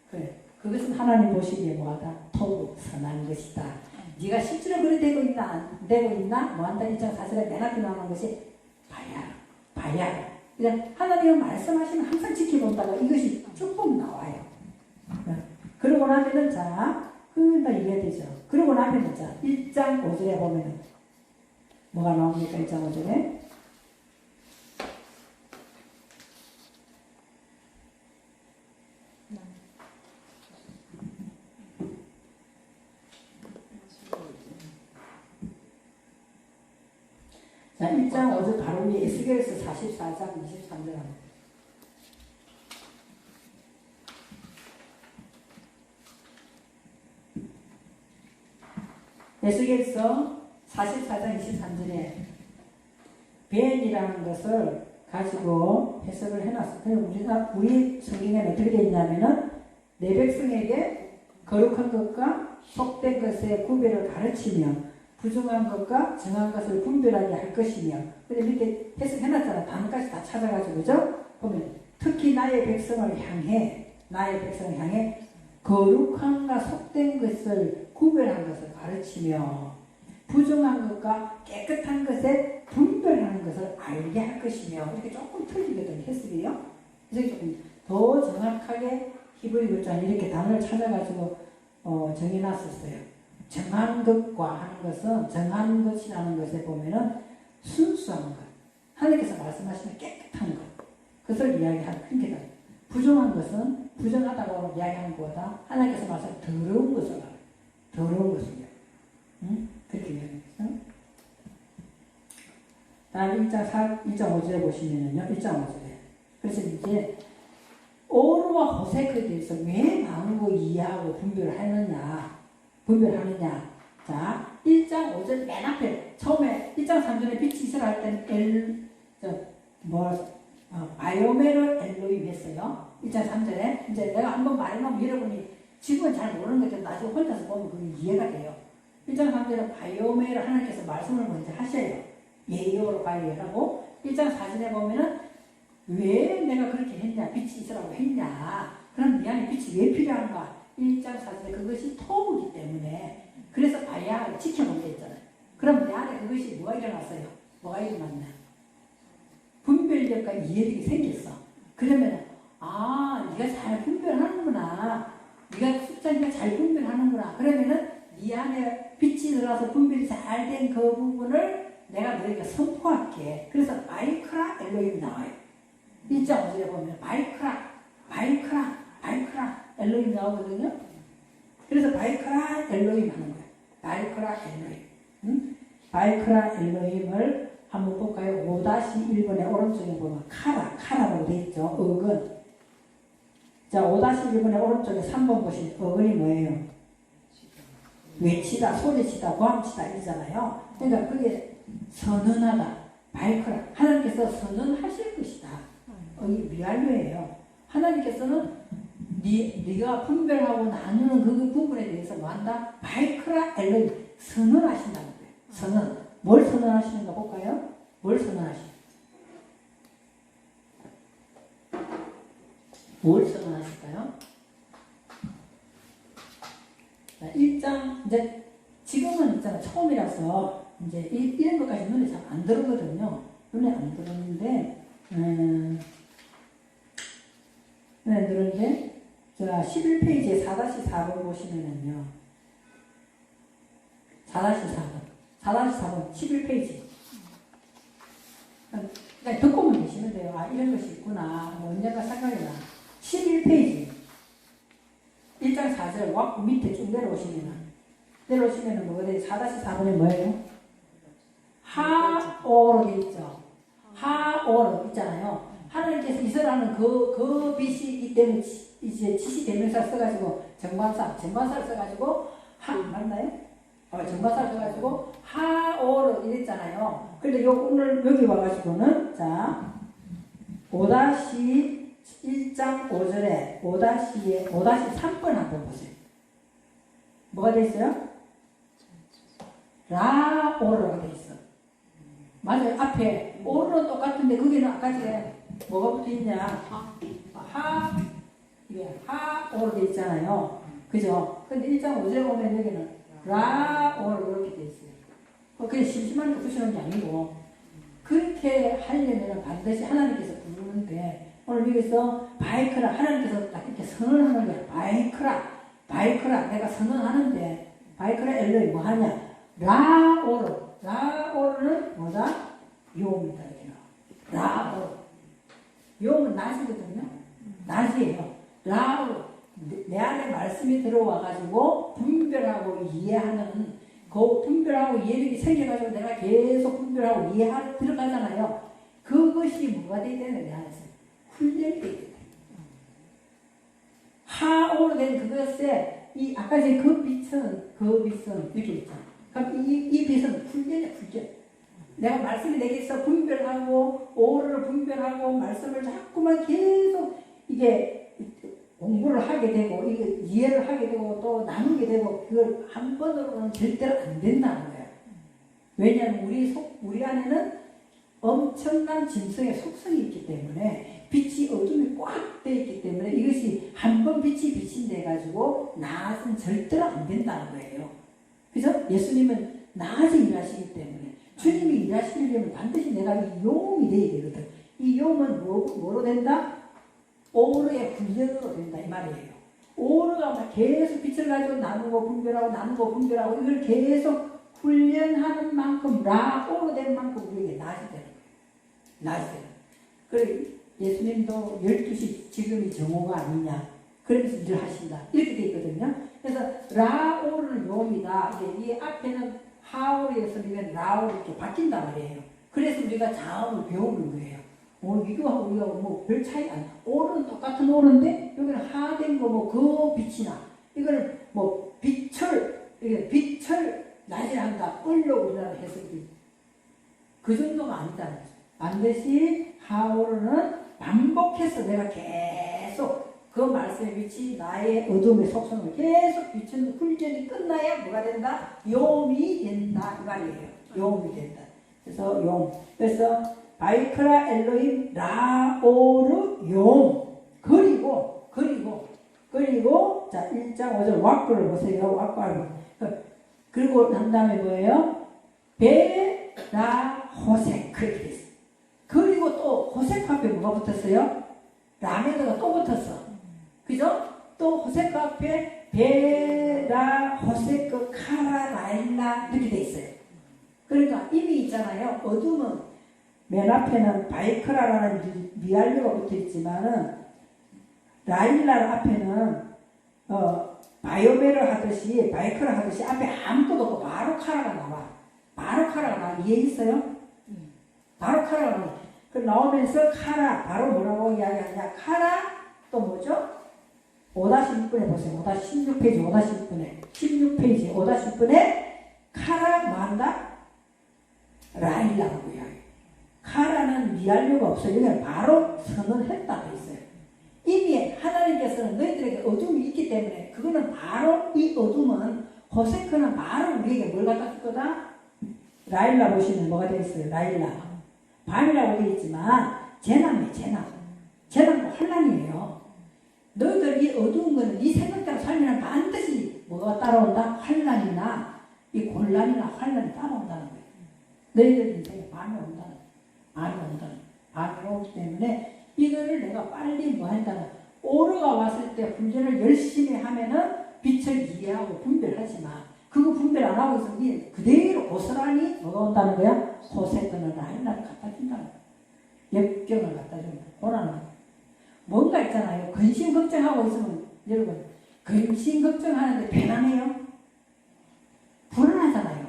[SPEAKER 1] 그래. 그것은 하나님 보시기에 뭐하다? 토부, 선한 것이다. 네가 실제로 그래 되고 있나 안 되고 있나? 뭐한다? 1장 4절에 맨 앞에 나오는 것이 바야흐. 그냥 하나님은 말씀하시면 항상 지켜본다가 이것이 조금 나와요. 그러고 나면은 자, 다 이해되죠. 그러고 나면은 자, 1장 5절에 보면은 뭐가 나옵니까? 1장 5절에? 자, 1장 5절 바로 위에 에스겔서 44장 23절 합니다. 에스겔서 44장 23절에 벤이라는 것을 가지고 해석을 해놨어요. 그래서 우리 성경에는 어떻게 되어 있냐면은 내 백성에게 거룩한 것과 속된 것의 구별을 가르치며 부정한 것과 정한 것을 분별하게 할 것이며. 근데 밑에 해석해놨잖아. 단까지 다 찾아가지고, 그죠? 보면 특히 나의 백성을 향해 거룩함과 속된 것을 구별한 것을 가르치며 부정한 것과 깨끗한 것에 분별하는 것을 알게 할 것이며. 이렇게 조금 틀리거든요, 해석이요. 그래서 조금 더 정확하게 히브리 글자는 이렇게 단어를 찾아가지고 정해놨었어요. 정한 것과 하는 것은, 정한 것이라는 것에 보면은 순수한 것, 하나님께서 말씀하시는 깨끗한 것, 그것을 이야기하는 그게 부정한 것은 부정하다고 이야기하는 것보다 하나님께서 말씀하시는 더러운 것을 말해요. 더러운 것을요. 응? 그렇게 이야기했어요. 다음 1장 5절에 보시면은요, 1장 5절에. 그래서 이제 오르와 호색에 대해서 왜 나누고 이해하고 분별하느냐. 자, 1장 5절 맨 앞에 처음에 1장 3절에 빛이 있으라 할 때는 바이오메르 엘로임 했어요. 1장 3절에. 이제 내가 한번 말해놓으면 여러분이 지금은 잘 모르는 것도 나중에 혼자서 보면 그게 이해가 돼요. 1장 3절에 바이오메르 하나님께서 말씀을 먼저 하셔요. 예요로 바이오라고. 1장 4절에 보면은 왜 내가 그렇게 했냐, 빛이 있으라고 했냐, 그럼 네 안에 빛이 왜 필요한가. 1장 4절에 그것이 토부기 때문에, 그래서 바야를 지켜놓은 게 있잖아요. 그럼 내 안에 그것이 뭐가 일어났어요? 뭐가 일어났냐? 분별력과 이해력이 생겼어. 그러면 네가 잘 분별하는구나. 네가 숫자니까 잘 분별하는구나. 그러면은 네 안에 빛이 들어와서 분별이 잘 된 그 부분을 내가 너에게 선포할게. 그래서 바이크라 엘로힘 나와요. 1장 5절에 보면 바이크라 엘로힘 나오거든요. 그래서 바이크라 엘로힘 하는 거예요. 바이크라 엘로힘. 응? 바이크라 엘로힘을 한번 볼까요? 5-1번의 오른쪽에 보면 카라라고 되어 있죠. 어근. 자, 5-1번의 오른쪽에 3번 보시면 어근이 뭐예요? 외치다, 소리치다, 고함치다 이잖아요. 그러니까 그게 선언하다, 바이크라. 하나님께서 선언하실 것이다. 이게 미알료예요. 하나님께서는 네가 분별하고 나누는 그 부분에 대해서 뭐 한다? 바이크라 엘로임, 선언하신다는 거예요. 선언. 뭘 선언하시는가 볼까요? 뭘 선언하시는가? 뭘 선언하실까요? 자, 1장, 이제 지금은 있잖아, 처음이라서 이제 이런 것까지 눈에 잘 안 들어오거든요. 눈에 안 들어오는데, 자, 11페이지에 4-4번 보시면은요. 4-4번, 11페이지. 그냥 듣고만 계시면 돼요. 이런 것이 있구나. 언젠가 생각이 나. 11페이지. 1장 4절, 와, 밑에 쭉 내려오시면은 뭐가 돼요? 4-4번에 뭐예요? 하오로 되어 있죠. 하오로 있잖아요. 하나님께서 이스라엘은 그 빛이기 때문에 이제 지시대명사를 써가지고 정관사를 써가지고 맞나요? 정관사를 써가지고 하오로 이랬잖아요. 근데 오늘 여기 와가지고는 자 5-1장 5절에 5-3번 한번 보세요. 뭐가 돼 있어요? 라오로가 돼 있어. 맞아요. 앞에 오로는 똑같은데 거기는 아까 전에 뭐가 붙어 있냐? 하오로 돼 있잖아요. 그죠? 근데 1장 5절에 보면 여기는 라오로 이렇게 돼 있어요. 그냥 심심하니까 붙여놓은 게 아니고 그렇게 하려면 반드시 하나님께서 부르는데 오늘 여기서 바이크라 하나님께서 딱 이렇게 선언하는 거예요. 바이크라 내가 선언하는데 바이크라 엘로이 뭐 하냐? 라오로 라오르는 뭐다? 요음이다. 라오르. 요음은 낮이거든요. 낮이에요. 라오르. 내 안에 말씀이 들어와가지고 분별하고 이해하는 그 분별하고 이해력이 생겨가지고 내가 계속 분별하고 이해하고 들어가잖아요. 그것이 뭐가 돼야 되는 내 안에서? 훈련이 돼야 돼. 하오로 된 그것에 아까 전에 그 빛은 이렇게 있잖아. 그럼 이 빛은 훈련이야, 훈련. 내가 말씀이 내게서 분별하고 오를 분별하고 말씀을 자꾸만 계속 이게 공부를 하게 되고 이해를 하게 되고 또 나누게 되고 그걸 한 번으로는 절대로 안 된다는 거예요. 왜냐하면 우리 안에는 엄청난 짐승의 속성이 있기 때문에 빛이 어둠이 꽉 돼 있기 때문에 이것이 한 번 빛이 비친돼 가지고 낮은 절대로 안 된다는 거예요. 그래서 예수님은 낮에 일하시기 때문에 주님이 일하시려면 반드시 내가 이 용이 돼야 되거든. 이 용은 뭐로 된다? 오르의 훈련으로 된다 이 말이에요. 오르가 계속 빛을 가지고 나누고 분별하고 이걸 계속 훈련하는 만큼 라오르 된 만큼 우리에게 낮이 되는 거예요. 낮이 되는 거예요. 그래 예수님도 12시 지금이 정오가 아니냐 그러면서 일을 하신다 이렇게 돼 있거든요. 그래서 라오르는 용이다. 이 앞에는 하오르였으면 라오르 이렇게 바뀐단 말이에요. 그래서 우리가 자음을 배우는 거예요. 이거하고 우리가 뭐 별 차이 안 나. 오르는 똑같은 오르인데 여기는 하된 거 뭐 그 빛이나 이거는 뭐 빛을 낮에 한다. 끌려 오르라는 해석이 그 정도가 아니다는 거죠. 반드시 하오르는 반복해서 내가 계속 그 말씀의 빛이 나의 어둠의 속성을 계속 비추는 훈련이 끝나야 뭐가 된다? 용이 된다 이 말이에요. 용이 된다. 그래서 용. 그래서 바이크라 엘로힘 라오르 용. 그리고 자 1장 5절 왁구를 보세요. 왁구를. 그리고 난 다음에 뭐예요? 베라 호색 그렇게 됐어요. 그리고 또 호색 앞에 뭐가 붙었어요? 라메드가 또 붙었어. 그죠? 또 호색 앞에 베라 호색 카라 라일라 이렇게 돼 있어요. 그러니까 이미 있잖아요. 어둠은 맨 앞에는 바이크라라는 미알류가 붙어 있지만은 라일라 앞에는 바이오메를 하듯이 바이크라 하듯이 앞에 아무것도 없고 바로 카라가 나와. 바로 카라가 나와. 이해 있어요? 바로 카라가 나와. 그 나오면서 카라 바로 뭐라고 이야기하냐? 카라 또 뭐죠? 5-6분에 보세요. 16페이지 5-6분에 16페이지 5-6분에 카라 뭐한다? 라일라고 이야기해요. 카라는 미알류가 없어요. 여기는 바로 선언했다고 있어요. 이미 하나님께서는 너희들에게 어둠이 있기 때문에 그거는 바로 이 어둠은 호세크는 바로 우리에게 뭘 갖다 줄 거다? 라일라 보시면 뭐가 되어 있어요? 라일라. 밤이라고 되어 있지만 재난이에요. 재난은 환란이에요. 너희들 이 어두운 거는 네 생각대로 살면 반드시 뭐가 따라온다? 환란이나 이 곤란이나 환란이 따라온다는 거예요. 너희들 인생에 밤이 온다는 밤이 오기 때문에 이거를 내가 빨리 뭐 한다는 오르가 왔을 때 훈련을 열심히 하면은 빛을 이해하고 분별하지만 그거 분별 안 하고 있으면 그대로 고스란히 뭐가 온다는 거야? 호세크는 라일라를 갖다 준다는 거야. 역경을 갖다 준다. 고난을. 뭔가 있잖아요. 근심 걱정하고 있으면 여러분 근심 걱정하는데 편안해요? 불안하잖아요.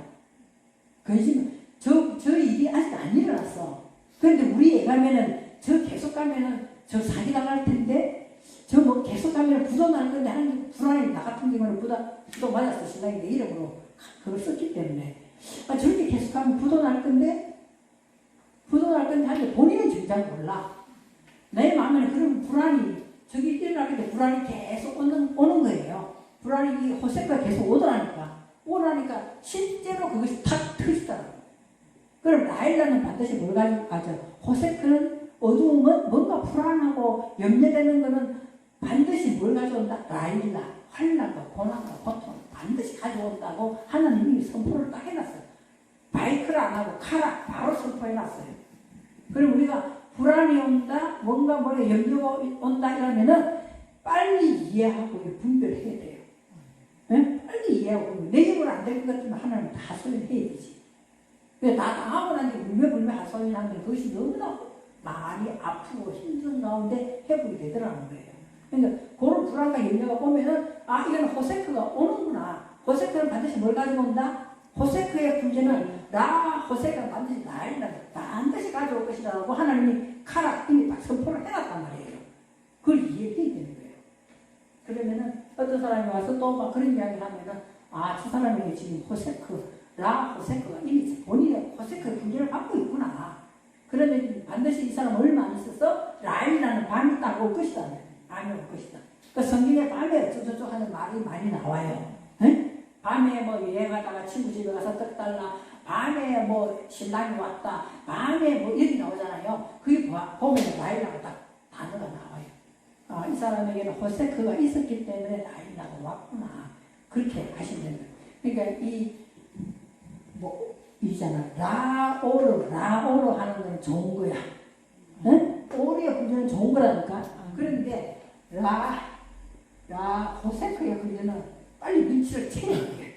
[SPEAKER 1] 근심 저 일이 아직 안 일어났어. 그런데 우리 애 가면은 저 계속 가면은 저 사기 당할 텐데 저 뭐 계속 가면은 부도 날 건데 하는 불안이 나 같은 경우는 부도 맞았어. 신랑이 내 이름으로 그걸 썼기 때문에 저렇게 계속 가면 부도 날 건데 하는데 본인은 정작 몰라. 내 마음에는 그런 불안이 저기 일어나는데 불안이 계속 오는 거예요. 불안이 호세가 계속 오더라니까 실제로 그것이 탁 터지더라고요. 그럼 라일라는 반드시 뭘 가지고 가죠? 호세크는 어두움은 뭔가 불안하고 염려되는 거는 반드시 뭘 가져온다? 라일라, 환난과 고난과 고통 반드시 가져온다고 하나님이 선포를 딱 해놨어요. 바이크를 안 하고 카라 바로 선포해놨어요. 그럼 우리가 불안이 온다, 뭔가 염려가 온다 이러면은 빨리 이해하고 분별해야 돼요. 네? 빨리 이해하고 내 힘으로 안 될 것 같으면 하나님 다 소리해야 되지. 다 당하고 난 뒤에 불매불매 하소연하는데 그것이 너무나 많이 아프고 힘든 가운데 회복이 되더라는 거예요. 그러니까 그런 불안과 염려가 오면은 이거는 호세크가 오는구나. 호세크는 반드시 뭘 가지고 온다? 호세크의 문제는 호세크는 반드시 나이다. 반드시 가져올 것이라고 하나님이 카락 이미 딱 선포를 해놨단 말이에요. 그걸 이해해야 되는 거예요. 그러면은 어떤 사람이 와서 또 막 그런 이야기를 하면은 저 사람에게 지금 호세크가 이미 본인의 호세크의 문제를 갖고 있구나. 그러면 반드시 이 사람 얼마 안 있어서 라일이라는 밤이 딱 올 것이다. 밤이 올 것이다. 그 성경에 밤에 어쩌고저쩌고 하는 말이 많이 나와요. 에? 밤에 뭐 여행하다가 친구 집에 가서 떡 달라. 밤에 뭐 신랑이 왔다. 밤에 뭐 이렇게 나오잖아요. 그게 보면 라일이라고 딱 단어가 나와요. 이 사람에게는 호세크가 있었기 때문에 라일이라고 왔구나. 그렇게 하시면 됩니다. 그러니까 이잖아. 라오르 하는 건 좋은 거야. 응? 오르의 문제는 좋은 거라니까. 그런데 호세크의 문제는 빨리 눈치를 채야 돼.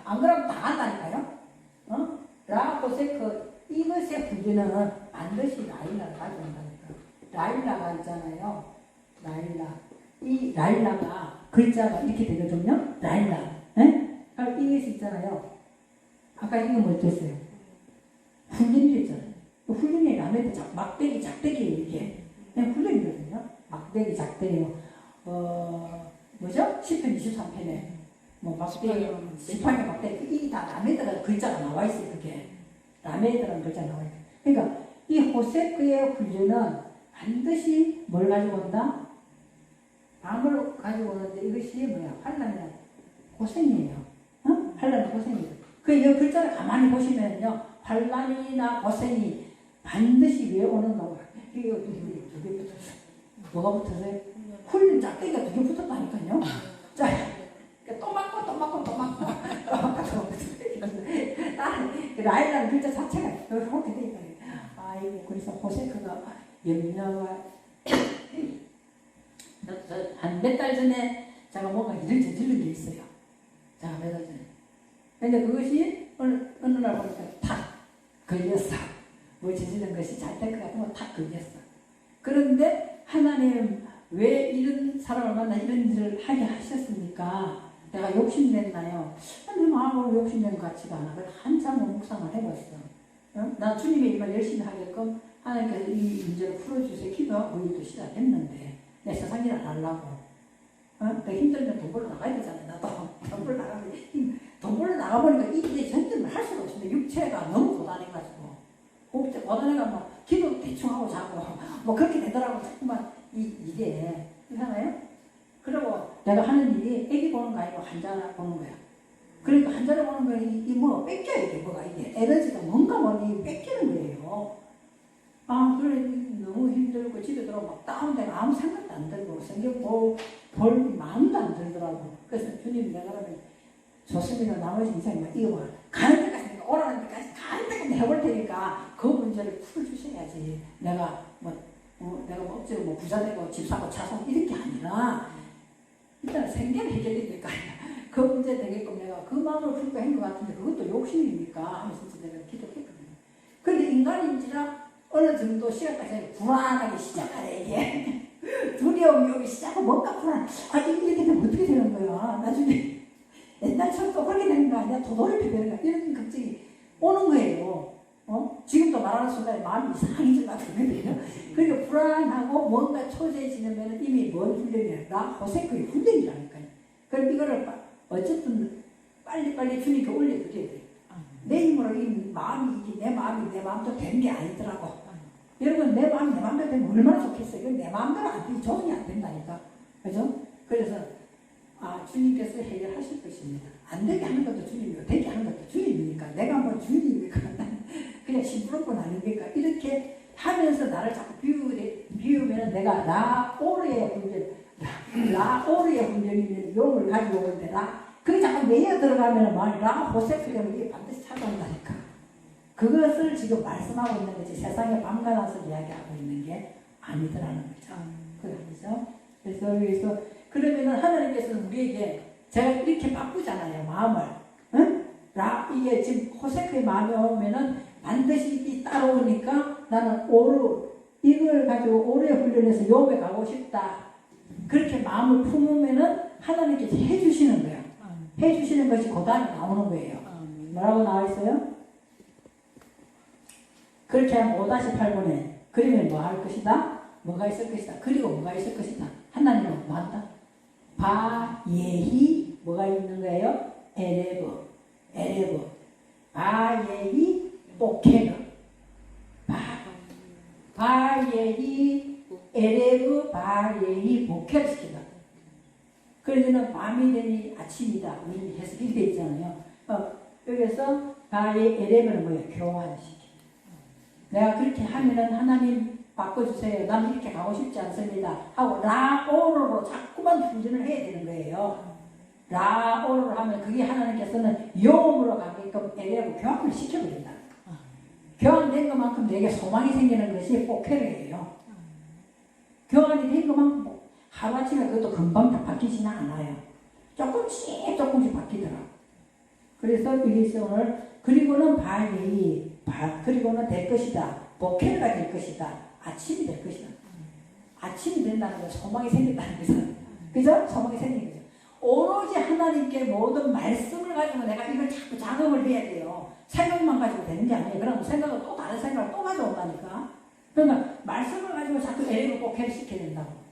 [SPEAKER 1] 안 그러면 다 안다니까요. 호세크 이것의 문제는 반드시 라일라를 가져온다니까. 라일라가 있잖아요. 이 라일라가 글자가 이렇게 되거든요. 라일라. 이것이 있잖아요. 아까 이거 뭐였어요? 훈련이랬잖아요. 훈련이 라면 막대기, 작대기예요, 이게. 그냥 훈련이거든요. 막대기, 작대기. 뭐죠? 10편, 23편에. 막대기, 지팡이 막대기. 이게 다 라메드라는 글자가 나와 있어요, 그게. 라메드라는 글자가 나와 있어요. 그러니까 이 호세크의 훈련은 반드시 뭘 가지고 온다? 밤을 가지고 오는데 이것이 환란이나 고생이에요. 환란이 고생이에요. 이 글자를 가만히 보시면요, 환란이나 고생이 반드시 왜 오는 거고, 이게 두 개 붙었어요. 뭐가 붙었어요? 훈련 짝대기가 2개 붙었다니까요. 자, 또 맞고, 또 맞고, 또 맞고, 라일라는 글자 자체가 이렇게 돼 있거든요. 그래서 호세크가 염려가, 한 몇 달 전에 제가 뭔가 일을 저지른 게 있어요. 제가 몇 달 전에. 근데 그것이 어느 날 보니까 탁 걸렸어. 뭐 저지른 것이 잘 될 것 같으면 탁 걸렸어. 그런데 하나님 왜 이런 사람을 만나 이런 일을 하게 하셨습니까? 내가 욕심냈나요? 내 마음으로 욕심낸 것 같지가 않아. 그래서 한참 묵상을 해봤어. 나 주님의 일만 열심히 하게끔 하나님께서 이 문제를 풀어주세요. 기도하고 일도 시작했는데 내 세상 일을 하려고. 내가 힘들면 돈 벌러 나가야 되잖아. 나도 돈 벌러 나가면 돈 벌러 나가보니까 이게 전쟁을 할 수가 없습니다. 육체가 너무 고단해가지고. 고단해가 뭐 기도 대충 하고 자고 뭐 그렇게 되더라고. 자꾸만 이게 이상해요? 그리고 내가 하는 일이 애기 보는 거 아니고 환자 보는 거야. 그러니까 환자를 보는 거야. 뭐 뺏겨야 돼. 뭐가 이게 에너지가 뭔가 뭐니 뺏기는 거예요. 그래 너무 힘들고 집에 들어오면 막 다운되고 아무 생각도 안 들고 성경 볼 마음도 안 들더라고. 그래서 주님 내가 그러면 좋습니다. 나머지 인생이 이거 가는 데까지 오라는 데까지 가는 데까지 해볼 테니까 그 문제를 풀어주셔야지. 내가 내가 억지로 부자 되고 집 사고 차 사고 이런 게 아니라 일단 생계는 해결이 될 거 아니야. 그 문제 되게끔 내가 그 마음을 풀고 한 것 같은데 그것도 욕심입니까? 하면서 내가 기도했거든요. 그런데 인간인지라 어느 정도 시간까지 불안하게 시작하네 이게. 두려움이 오기 시작하고 뭔가 불안. 이게 되면 어떻게 되는 거야? 나중에 옛날처럼 또 그렇게 되는 거 아니야? 도돌이표 되는 거야? 이런 걱정이 오는 거예요. 지금도 말하는 순간에 마음이 이상해질 것 같거든요. 그러니까 불안하고 뭔가 초조해지면 이미 뭔 훈련이야? 호세크의 훈련이라니까요. 그럼 이거를 어쨌든 빨리빨리 주님께 올려드려야 돼요. 내 힘으로 이 마음이 내 마음도 되는 게 아니더라고. 여러분 내 마음대로 되면 얼마나 좋겠어요. 이건 내 마음대로 안 되면 적응이 안 된다니까. 그죠? 그래서 주님께서 해결하실 것입니다. 안 되게 하는 것도 주님이고 되게 하는 것도 주님이니까 내가 뭐 주님입니까? 그냥 심부름꾼 아닙니까? 이렇게 하면서 나를 자꾸 비우면 내가 라오르의 훈련이면 용을 가지고 오는데 그게 자꾸 내에 들어가면 호세크 되면 이게 반드시 찾아온다니까. 그것을 지금 말씀하고 있는 거지 세상에 밤가나서 이야기하고 있는 게 아니더라는 거죠. 그렇죠? 그래서 여기서 그러면은 하나님께서는 우리에게 제가 이렇게 바꾸잖아요. 마음을. 응? 이게 지금 호세크의 마음이 오면은 반드시 이 따라오니까 나는 이걸 가지고 오래 훈련해서 요배 가고 싶다. 그렇게 마음을 품으면은 하나님께서 해주시는 거예요. 해주시는 것이 그 다음에 나오는 거예요. 뭐라고 나와 있어요? 그렇게 하면 5-8번에 그러면 뭐 할 것이다? 뭐가 있을 것이다. 그리고 뭐가 있을 것이다. 하나님은 뭐 한다? 바예히 뭐가 있는 거예요? 에레브 바예히 보케르 바예히 에레브 바예히 보케르 시키다. 그러면 밤이 되니 아침이다. 우리 해석이 되어 있잖아요. 여기서 바예 에레브는 뭐예요? 교환시키. 내가 그렇게 하면은 하나님 바꿔주세요. 나는 이렇게 가고 싶지 않습니다. 하고 라오로로 자꾸만 훈련을 해야 되는 거예요. 라오로로 하면 그게 하나님께서는 영으로 가게끔 에레브 교환을 시켜버린다. 교환된 것만큼 내게 소망이 생기는 것이 포케르예요. 교환이 된 것만큼 하루아침에 그것도 금방 다 바뀌지는 않아요. 조금씩 바뀌더라. 그래서 이게 오늘 그리고는 그리고는 될 것이다. 보케르가 될 것이다. 아침이 될 것이다. 아침이 된다는 건 소망이 생긴다는 거죠. 그죠? 소망이 생긴 거죠. 오로지 하나님께 모든 말씀을 가지고 내가 이걸 자꾸 작업을 해야 돼요. 생각만 가지고 되는 게 아니에요. 그럼 생각은 또 다른 생각을 또 가져온다니까. 그러니까 말씀을 가지고 자꾸 에레브 보케르 시켜야 된다고.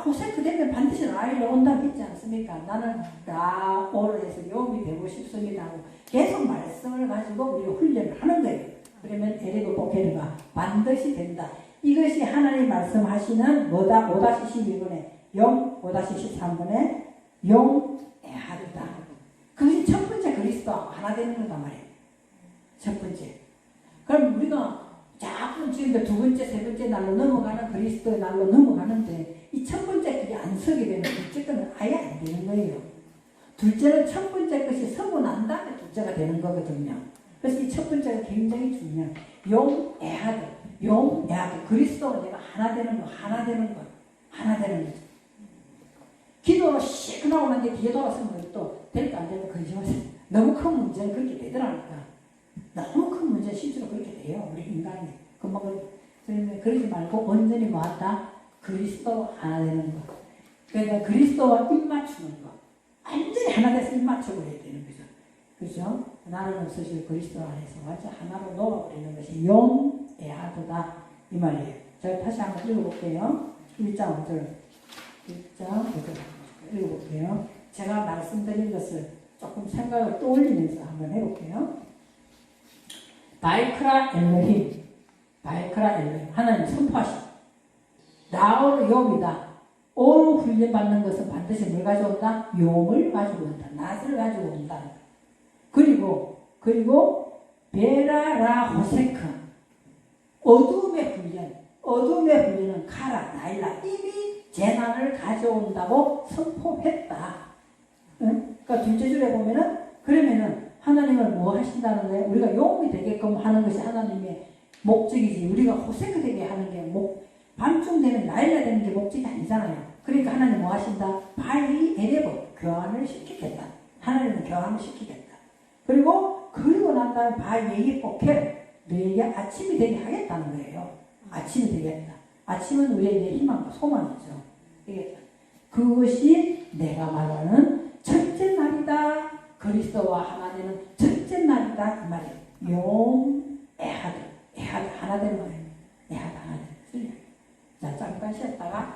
[SPEAKER 1] 호세크 되면 반드시 라일로 온다고 했지 않습니까? 나는 라오를 해서 요미 되고 싶습니다 하고 계속 말씀을 가지고 우리가 훈련을 하는 거예요. 그러면 에레브 보케르가 반드시 된다. 이것이 하나님 말씀하시는 5-12번에 5-13번에 용에하르다. 그것이 첫 번째 그리스도하고 하나 되는 거단 말이에요. 첫 번째. 그럼 우리가 자꾸 지금 두 번째, 세 번째 날로 넘어가는 그리스도의 날로 넘어가는데 이 첫 번째 그게 안 서게 되면 둘째 거는 아예 안 되는 거예요. 둘째는 첫 번째 것이 서고 난 다음에 둘째가 되는 거거든요. 그래서 이 첫 번째가 굉장히 중요해요. 용에하드. 그리스도로 내가 하나 되는 거죠. 기도로 씩 나오고 난 뒤에 뒤에 돌아서면 또 될까 안 될까 거짓말이에요. 너무 큰 문제는 그렇게 되더라니까. 너무 큰 문제 실제로 그렇게 돼요. 우리 인간이. 금방 그러지 말고 온전히 뭐한다? 그리스도 하나 되는 거. 그러니까 그리스도와 입 맞추는 거. 완전히 하나 돼서 입 맞춰버려야 되는 거죠. 그죠? 나는 없으실 그리스도 안에서 완전 하나로 녹아버리는 것이 용에하드다. 이 말이에요. 제가 다시 한번 읽어볼게요. 1장 5절. 1장 5절. 읽어볼게요. 제가 말씀드린 것을 조금 생각을 떠올리면서 한번 해볼게요. 바이크라 엘로힘 하나님 선포하시오. 나오르 용이다. 오로 훈련받는 것은 반드시 뭘 가져온다? 용을 가지고 온다. 낫을 가지고 온다. 그리고 베라라 호세크 어둠의 훈련은 카라 나일라 이미 재난을 가져온다고 선포했다. 응? 그러니까 둘째 줄에 보면은 그러면은 하나님은 뭐 하신다는 거예요? 우리가 용이 되게끔 하는 것이 하나님의 목적이지. 우리가 호세크 되게 하는 게 밤중 되면 나일라 되는 게 목적이 아니잖아요. 그러니까 하나님 뭐 하신다? 바이 에레브 교환을 시키겠다. 하나님은 교환을 시키겠다. 그리고 난 다음에 바이 보케르 너에게 아침이 되게 하겠다는 거예요. 아침이 되겠다. 아침은 우리에게 희망과 소망이죠. 되겠다. 그것이 내가 말하는 첫째 날이다. 그리스도와 하나 되는 첫째 날이다. 그 말이에요. 에하드 하나 되는 거예요. 에하드 하나 되는 거예요. 자, 잠깐 쉬었다가